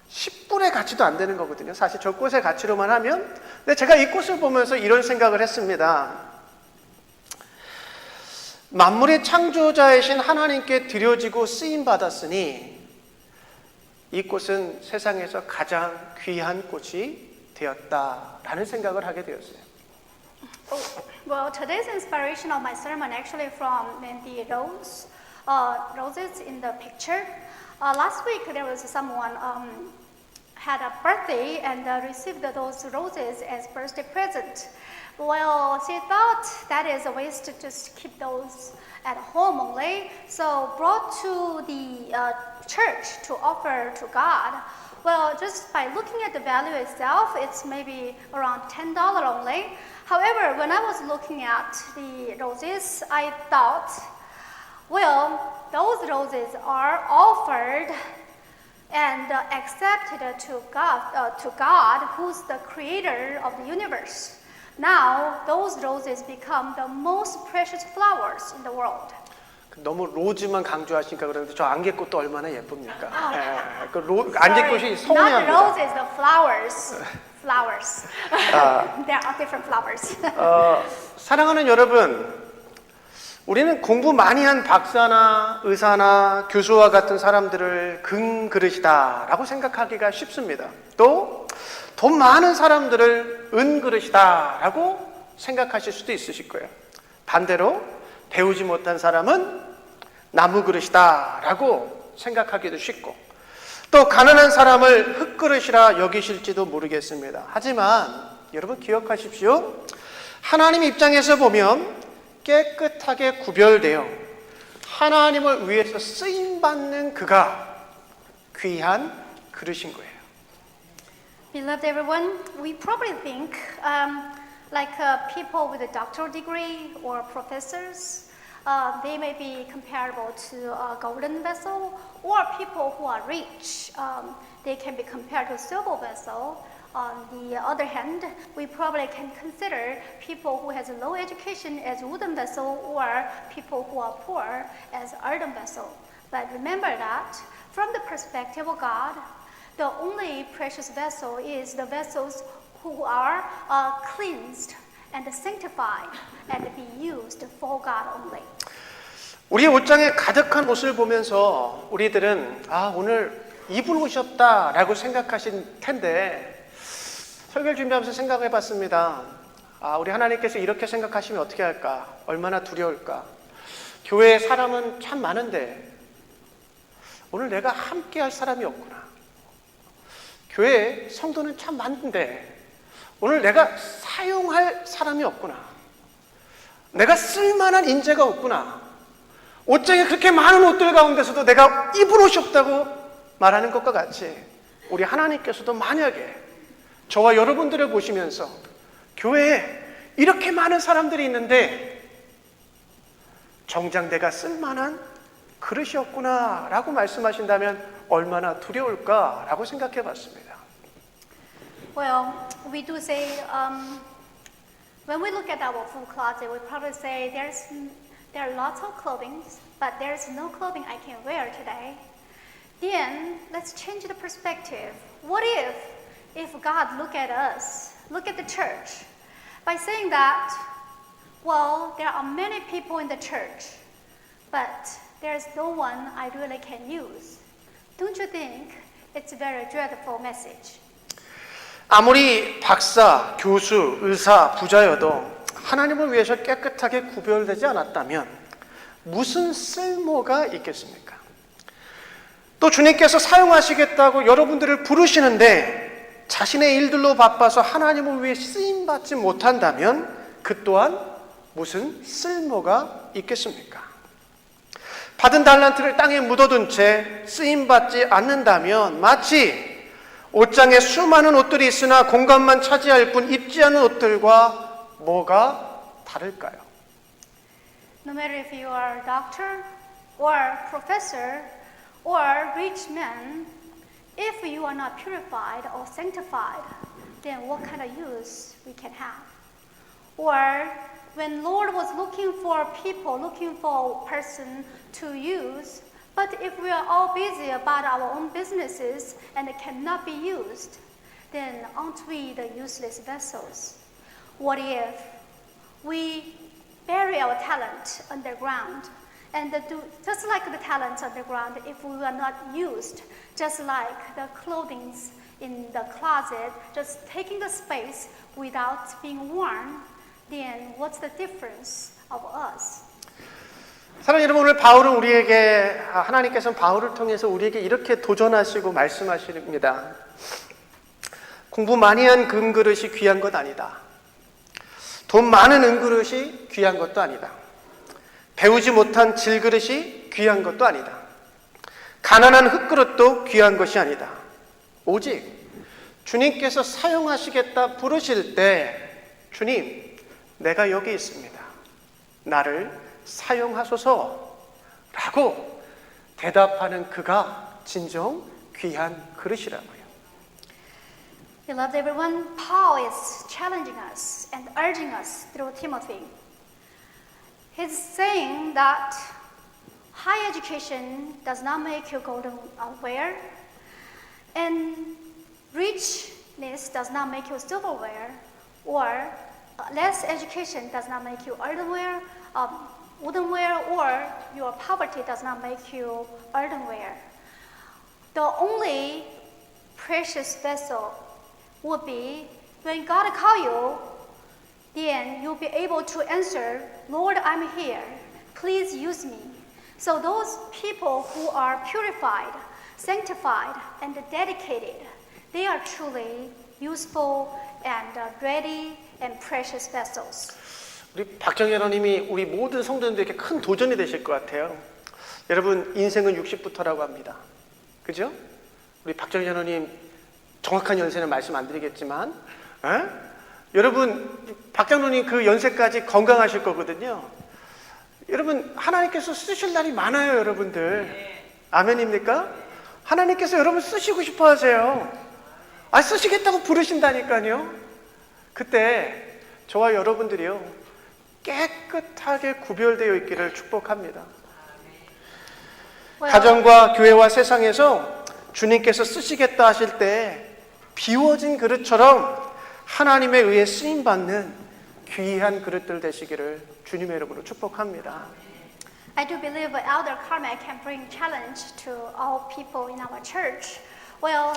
10불의 가치도 안 되는 거거든요. 사실 저 꽃의 가치로만 하면. 근데 제가 이 꽃을 보면서 이런 생각을 했습니다. 만물의 창조자이신 하나님께 드려지고 쓰임받았으니 이 꽃은 세상에서 가장 귀한 꽃이 되었다라는 생각을 하게 되었어요. Well, today's inspiration of my sermon actually from the roses in the picture. Last week there was someone had a birthday and received those roses as birthday present. Well, she thought that is a waste to just keep those at home only, so brought to the church to offer to God. Well, just by looking at the value itself, it's maybe around $10 only. However, when I was looking at the roses, I thought, well, those roses are offered and accepted to God, who's the creator of the universe. Now, those roses become the most precious flowers in the world. 너무 로즈만 강조하시니까 그러는데 저 안개꽃도 얼마나 예쁩니까? 안개꽃이 Not 서운해합니다. the roses, the flowers. Flowers. There are different flowers. 사랑하는 여러분, 우리는 공부 많이 한 박사나 의사나 교수와 같은 사람들을 금그릇이다라고 생각하기가 쉽습니다. 또 돈 많은 사람들을 은그릇이다라고 생각하실 수도 있으실 거예요. 반대로 배우지 못한 사람은 나무 그릇이다 라고 생각하기도 쉽고, 또 가난한 사람을 흙그릇이라 여기실지도 모르겠습니다. 하지만 여러분 기억하십시오. 하나님 입장에서 보면 깨끗하게 구별되어 하나님을 위해서 쓰임받는 그가 귀한 그릇인 거예요. Beloved everyone, we probably think like people with a doctoral degree or professors, they may be comparable to a golden vessel, or people who are rich, they can be compared to a silver vessel. On the other hand, we probably can consider people who has a low education as wooden vessel, or people who are poor as earthen vessel. But remember that from the perspective of God, the only precious vessel is the vessels who are cleansed and sanctified and be used for God only. 우리 옷장에 가득한 옷을 보면서 우리들은 오늘 입을 옷이 없다라고 생각하신 텐데, 설교를 준비하면서 생각해 봤습니다. 우리 하나님께서 이렇게 생각하시면 어떻게 할까? 얼마나 두려울까? 교회에 사람은 참 많은데 오늘 내가 함께 할 사람이 없구나. 교회에 성도는 참 많은데 오늘 내가 사용할 사람이 없구나. 내가 쓸만한 인재가 없구나. 옷장에 그렇게 많은 옷들 가운데서도 내가 입을 옷이 없다고 말하는 것과 같이, 우리 하나님께서도 만약에 저와 여러분들을 보시면서 교회에 이렇게 많은 사람들이 있는데 정작 내가 쓸만한 그릇이 없구나 라고 말씀하신다면 얼마나 두려울까 라고 생각해 봤습니다. Well, we do say, when we look at our full closet, we probably say there are lots of clothing, but there's no clothing I can wear today. Then let's change the perspective. What if God look at us, look at the church, by saying that, well, there are many people in the church, but there's no one I really can use. Don't you think it's a very dreadful message? 아무리 박사, 교수, 의사, 부자여도 하나님을 위해서 깨끗하게 구별되지 않았다면 무슨 쓸모가 있겠습니까? 또 주님께서 사용하시겠다고 여러분들을 부르시는데 자신의 일들로 바빠서 하나님을 위해 쓰임받지 못한다면 그 또한 무슨 쓸모가 있겠습니까? 받은 달란트를 땅에 묻어둔 채 쓰임받지 않는다면 마치 옷장에 수많은 옷들이 있으나 공간만 차지할 뿐 입지 않은 옷들과 뭐가 다를까요? No matter if you are a doctor or professor or rich man, if you are not purified or sanctified, then what kind of use we can have? Or when Lord was looking for people, looking for a person to use, but if we are all busy about our own businesses and it cannot be used, then aren't we the useless vessels? What if we bury our talent underground and do just like the talents underground, if we are not used, just like the clothing in the closet, just taking the space without being worn, then what's the difference of us? 사랑하는 여러분, 오늘 바울은 우리에게, 하나님께서는 바울을 통해서 우리에게 이렇게 도전하시고 말씀하십니다. 공부 많이 한 금그릇이 귀한 것 아니다. 돈 많은 은그릇이 귀한 것도 아니다. 배우지 못한 질그릇이 귀한 것도 아니다. 가난한 흙그릇도 귀한 것이 아니다. 오직 주님께서 사용하시겠다 부르실 때 주님, 내가 여기 있습니다. 나를 사용하소서 라고 대답하는 그가 진정 귀한 그릇이라고요. Beloved everyone, Paul is challenging us and urging us through Timothy. He's saying that high education does not make you golden ware, and richness does not make you silverware, or less education does not make you earthenware, woodenware, or your poverty does not make you earthenware. The only precious vessel would be when God calls you, then you'll be able to answer, Lord, I'm here. Please use me. So those people who are purified, sanctified, and dedicated, they are truly useful and ready and precious vessels. 우리 박정현 하나님이 우리 모든 성도님들에게 큰 도전이 되실 것 같아요. 여러분, 인생은 60부터라고 합니다. 그죠? 우리 박정현 하나님 정확한 연세는 말씀 안 드리겠지만, 여러분, 박장로님 그 연세까지 건강하실 거거든요. 여러분, 하나님께서 쓰실 날이 많아요, 여러분들. 아멘입니까? 하나님께서 여러분 쓰시고 싶어 하세요. 쓰시겠다고 부르신다니까요. 그때 저와 여러분들이요, 깨끗하게 구별되어 있기를 축복합니다. 가정과 교회와 세상에서 주님께서 쓰시겠다 하실 때 비워진 그릇처럼 하나님에 의해 쓰임받는 귀한 그릇들 되시기를 주님의 이름으로 축복합니다. I do believe Elder Carmack can bring challenge to all people in our church. Well,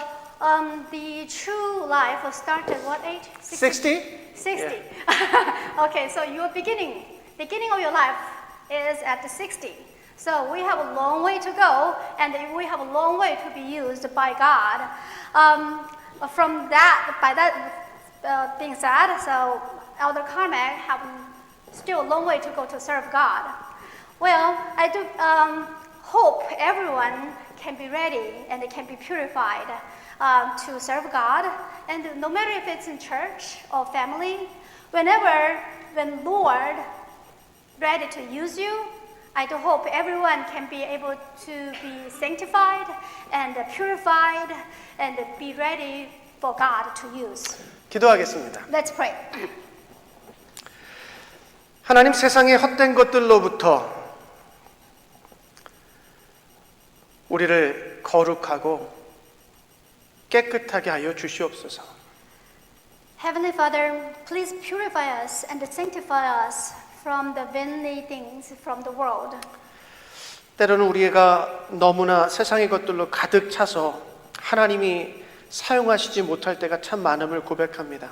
the true life started what age? 60? 60. Yeah. Okay, so your beginning of your life is at 60. So we have a long way to go, and we have a long way to be used by God. By that being said, so Elder Carmack have still a long way to go to serve God. Well, I do hope everyone can be ready and they can be purified to serve God. And no matter if it's in church or family, when Lord ready to use you, I do hope everyone can be able to be sanctified and purified and be ready for God to use. 기도하겠습니다. Let's pray. 하나님, 세상의 헛된 것들로부터 우리를 거룩하고 깨끗하게 하여 주시옵소서. Heavenly Father, please purify us and sanctify us from the vainly things from the world. 때로는 우리가 너무나 세상의 것들로 가득 차서 하나님이 사용하시지 못할 때가 참 많음을 고백합니다.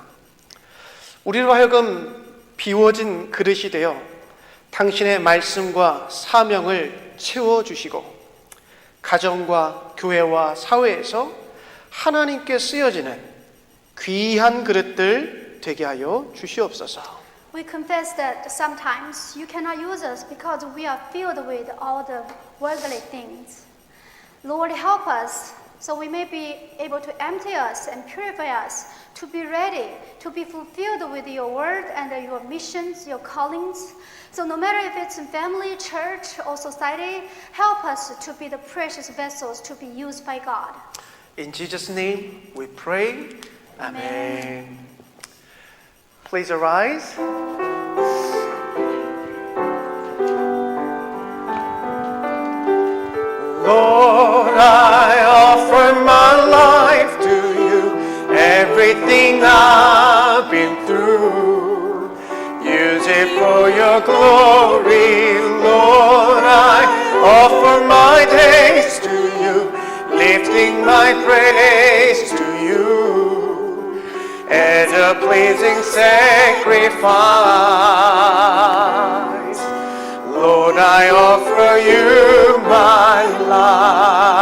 우리로 하여금 비워진 그릇이 되어 당신의 말씀과 사명을 채워주시고 가정과 교회와 사회에서 하나님께 쓰여지는 귀한 그릇들 되게 하여 주시옵소서. We confess that sometimes you cannot use us because we are filled with all the worldly things. Lord, help us so we may be able to empty us and purify us to be ready, to be fulfilled with your word and your missions, your callings. So no matter if it's in family, church, or society, help us to be the precious vessels to be used by God. In Jesus' name we pray. Amen. Please arise. Lord, I offer my life to you, everything I've been through. Use it for your glory, Lord. I offer my days to you, lifting my praise to you as a pleasing sacrifice. Lord, I offer you my life.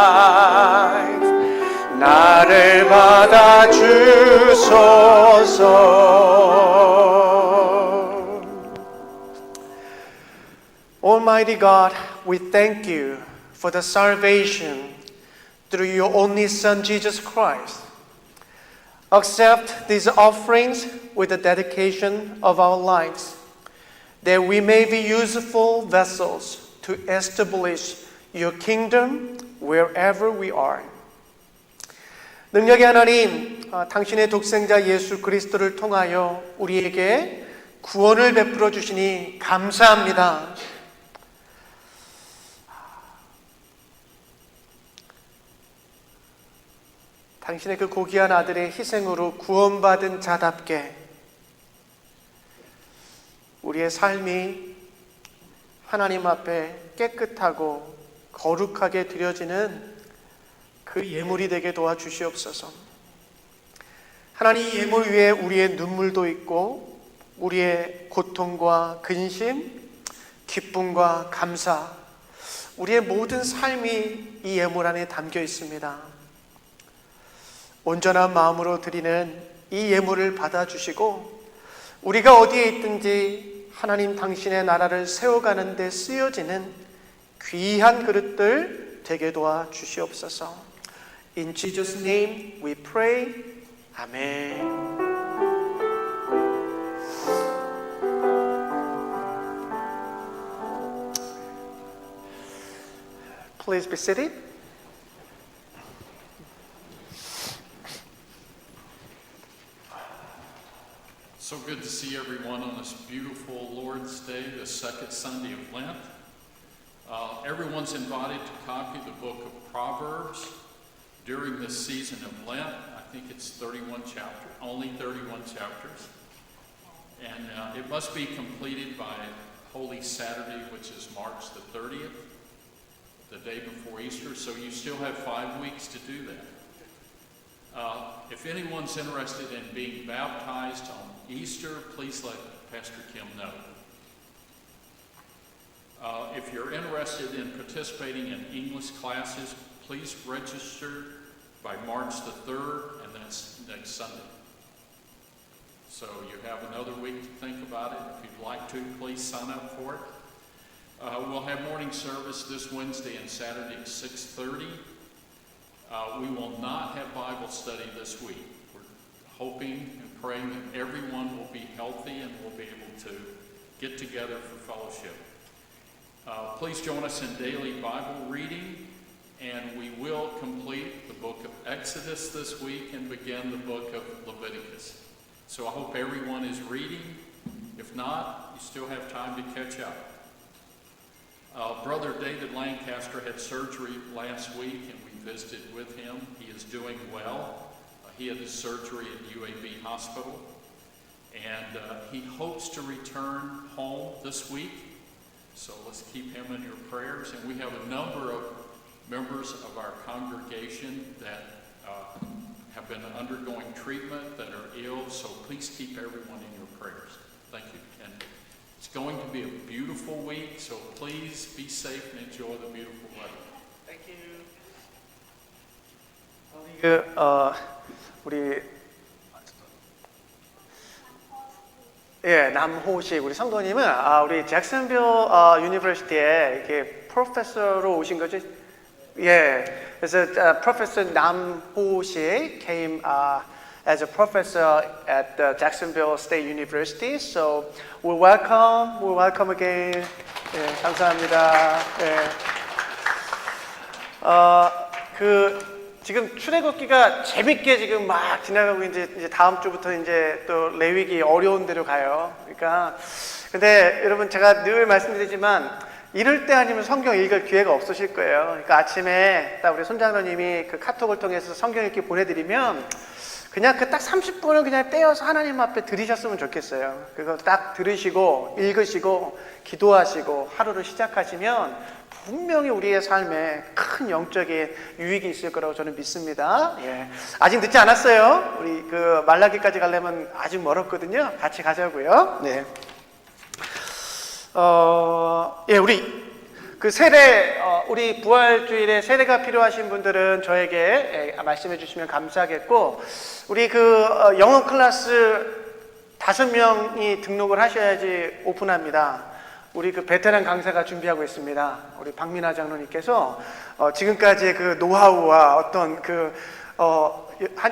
나를 받아 주소서. Almighty God, we thank you for the salvation through your only Son, Jesus Christ. Accept these offerings with the dedication of our lives, that we may be useful vessels to establish your kingdom wherever we are. 능력의 하나님, 당신의 독생자 예수 그리스도를 통하여 우리에게 구원을 베풀어 주시니 감사합니다. 당신의 그 고귀한 아들의 희생으로 구원받은 자답게 우리의 삶이 하나님 앞에 깨끗하고 거룩하게 드려지는 그 예물이 되게 도와주시옵소서. 하나님, 이 예물 위에 우리의 눈물도 있고 우리의 고통과 근심, 기쁨과 감사, 우리의 모든 삶이 이 예물 안에 담겨 있습니다. 온전한 마음으로 드리는 이 예물을 받아주시고 우리가 어디에 있든지 하나님 당신의 나라를 세워가는 데 쓰여지는 귀한 그릇들 되게 도와 주시옵소서. In Jesus' name we pray. 아멘. Please be seated. So good to see everyone on this beautiful Lord's Day, the second Sunday of Lent. Everyone's invited to copy the book of Proverbs during this season of Lent. I think it's 31 chapters, only 31 chapters. And it must be completed by Holy Saturday, which is March the 30th, the day before Easter. So you still have 5 weeks to do that. If anyone's interested in being baptized on Easter, please let Pastor Kim know. If you're interested in participating in English classes, please register by March the 3rd, and that's next Sunday. So you have another week to think about it. If you'd like to, please sign up for it. We'll have morning service this Wednesday and Saturday at 6:30. We will not have Bible study this week. We're hoping and praying that everyone will be healthy and will be able to get together for fellowship. Please join us in daily Bible reading, and we will complete the book of Exodus this week and begin the book of Leviticus. So I hope everyone is reading. If not, you still have time to catch up. Brother David Lancaster had surgery last week, and we visited with him. He is doing well. He had his surgery at UAB Hospital, and he hopes to return home this week. So let's keep him in your prayers. And we have a number of members of our congregation that have been undergoing treatment, that are ill, so please keep everyone in your prayers. Thank you. And it's going to be a beautiful week, so please be safe and enjoy the beautiful weather. Thank you. 우리 남호식 우리 성도님은 우리 잭슨빌 유니버시티에 이렇게 프로페서로 오신 거죠? 예. 그래서 Professor 남호식 came as a professor at the Jacksonville State University. So we welcome again. 예, 감사합니다. 예. 지금 출애굽기가 재밌게 지금 막 지나가고 이제 다음 주부터 이제 또 레위기 어려운 데로 가요. 그러니까 근데 여러분 제가 늘 말씀드리지만 이럴 때 아니면 성경 읽을 기회가 없으실 거예요. 그러니까 아침에 딱 우리 손장로님이 그 카톡을 통해서 성경 읽기 보내드리면 그냥 그 딱 30분을 그냥 떼어서 하나님 앞에 드리셨으면 좋겠어요. 그거 딱 들으시고 읽으시고 기도하시고 하루를 시작하시면 분명히 우리의 삶에 큰 영적인 유익이 있을 거라고 저는 믿습니다. 예. 아직 늦지 않았어요. 우리 그 말라기까지 가려면 아직 멀었거든요. 같이 가자고요. 네. 예, 우리 그 세례, 우리 부활주일에 세례가 필요하신 분들은 저에게 말씀해 주시면 감사하겠고, 우리 그 영어 클래스 5명이 등록을 하셔야지 오픈합니다. 우리 그 베테랑 강사가 준비하고 있습니다. 우리 박민아 장로님께서 지금까지의 그 노하우와 어떤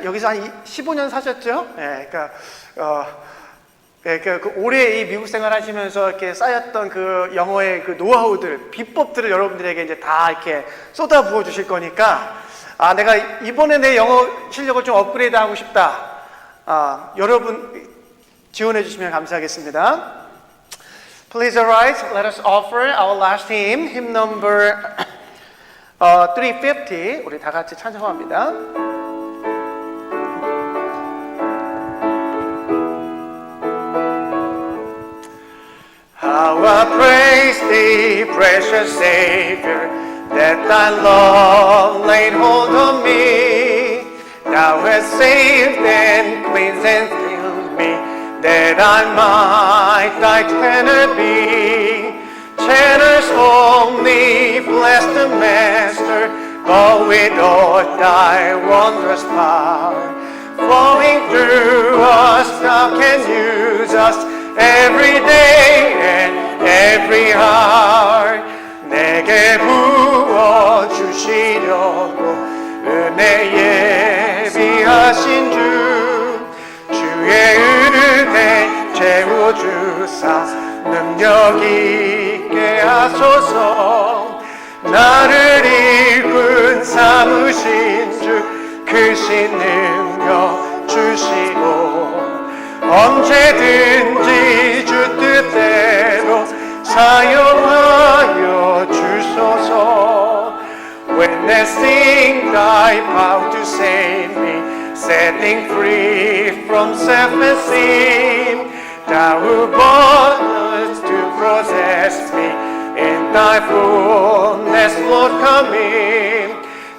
여기서 한 15년 사셨죠? 예, 그러니까 올해 이 미국 생활 하시면서 이렇게 쌓였던 그 영어의 그 노하우들, 비법들을 여러분들에게 이제 다 이렇게 쏟아 부어 주실 거니까, 내가 이번에 내 영어 실력을 좀 업그레이드 하고 싶다. 여러분 지원해 주시면 감사하겠습니다. Please arise. Let us offer our last hymn, hymn number 350. 우리 다 같이 찬송합니다. How I praise thee, precious Savior, that thy love laid hold of me. Thou hast saved and cleansed and filled me, that I might thy tenor be. Tenors only bless but with all thy wondrous power flowing through us, thou can use us every day and every hour. 내게 부어 주시려고 은혜 예비하신 주의 은혜 채워주사 능력 있게 하소서. 나를 이끈 삼으신 주 크신 능력 주시고 언제든지 주 뜻대로 사용하여 주소서. Witnessing thy power to save me, setting free from self and sin, thou who brought us to possess me in thy fullness, Lord, come in.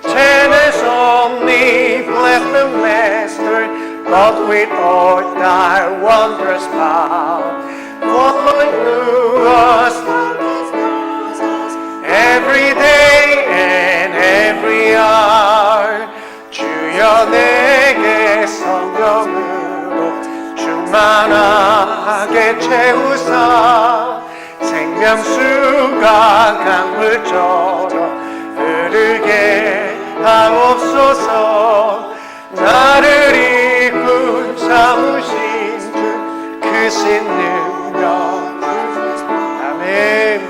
Tenants only bless the Master, but with all thy wondrous power flowing through us every day and every hour. 주여 내게 성령으로 충만하게 채우사 생명수가 강물처럼 흐르게 하옵소서. 나를 이끈 삼으신 주 크신 능력 아멘.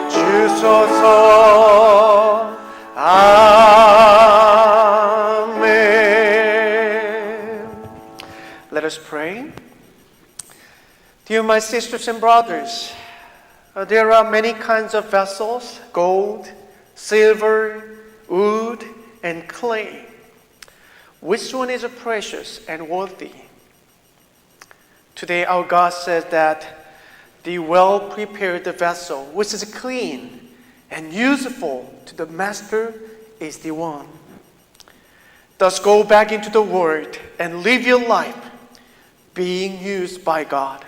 주소서 아멘. Let us pray. Dear my sisters and brothers, there are many kinds of vessels: gold, silver, wood, and clay. Which one is precious and worthy? Today our God says that the well-prepared vessel, which is clean and useful to the master, is the one. Thus go back into the world and live your life being used by God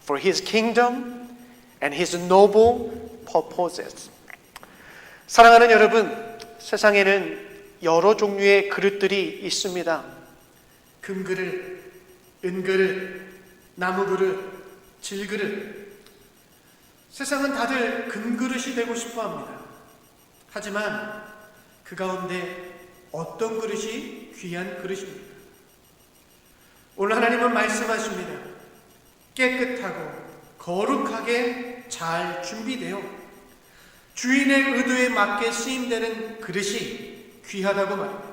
for His kingdom and His noble purposes. 사랑하는 여러분, 세상에는 여러 종류의 그릇들이 있습니다. 금그릇, 은그릇, 나무그릇, 질그릇. 세상은 다들 금그릇이 되고 싶어 합니다. 하지만 그 가운데 어떤 그릇이 귀한 그릇입니까? 오늘 하나님은 말씀하십니다. 깨끗하고 거룩하게 잘 준비되어 주인의 의도에 맞게 쓰임되는 그릇이 귀하다고 말합니다.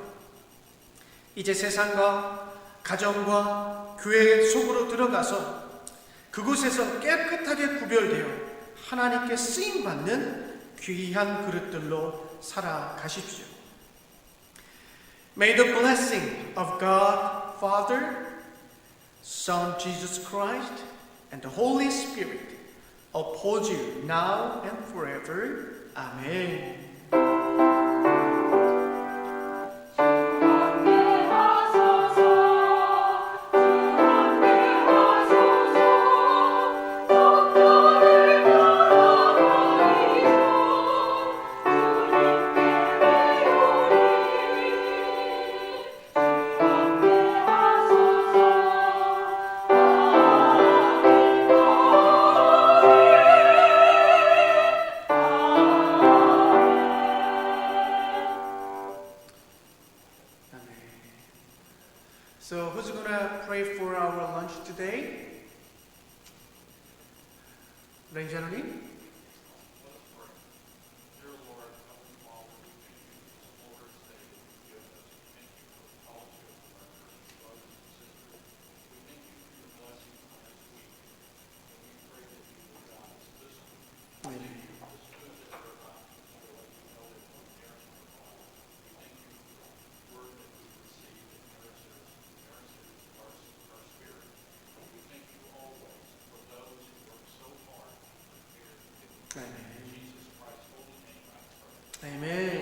이제 세상과 가정과 교회 속으로 들어가서 그곳에서 깨끗하게 구별되어 하나님께 쓰임받는 귀한 그릇들로 살아가십시오. May the blessing of God, Father, Son Jesus Christ, and the Holy Spirit uphold you now and forever. Amen. So who's going to pray for our lunch today? Benjamin? Amen.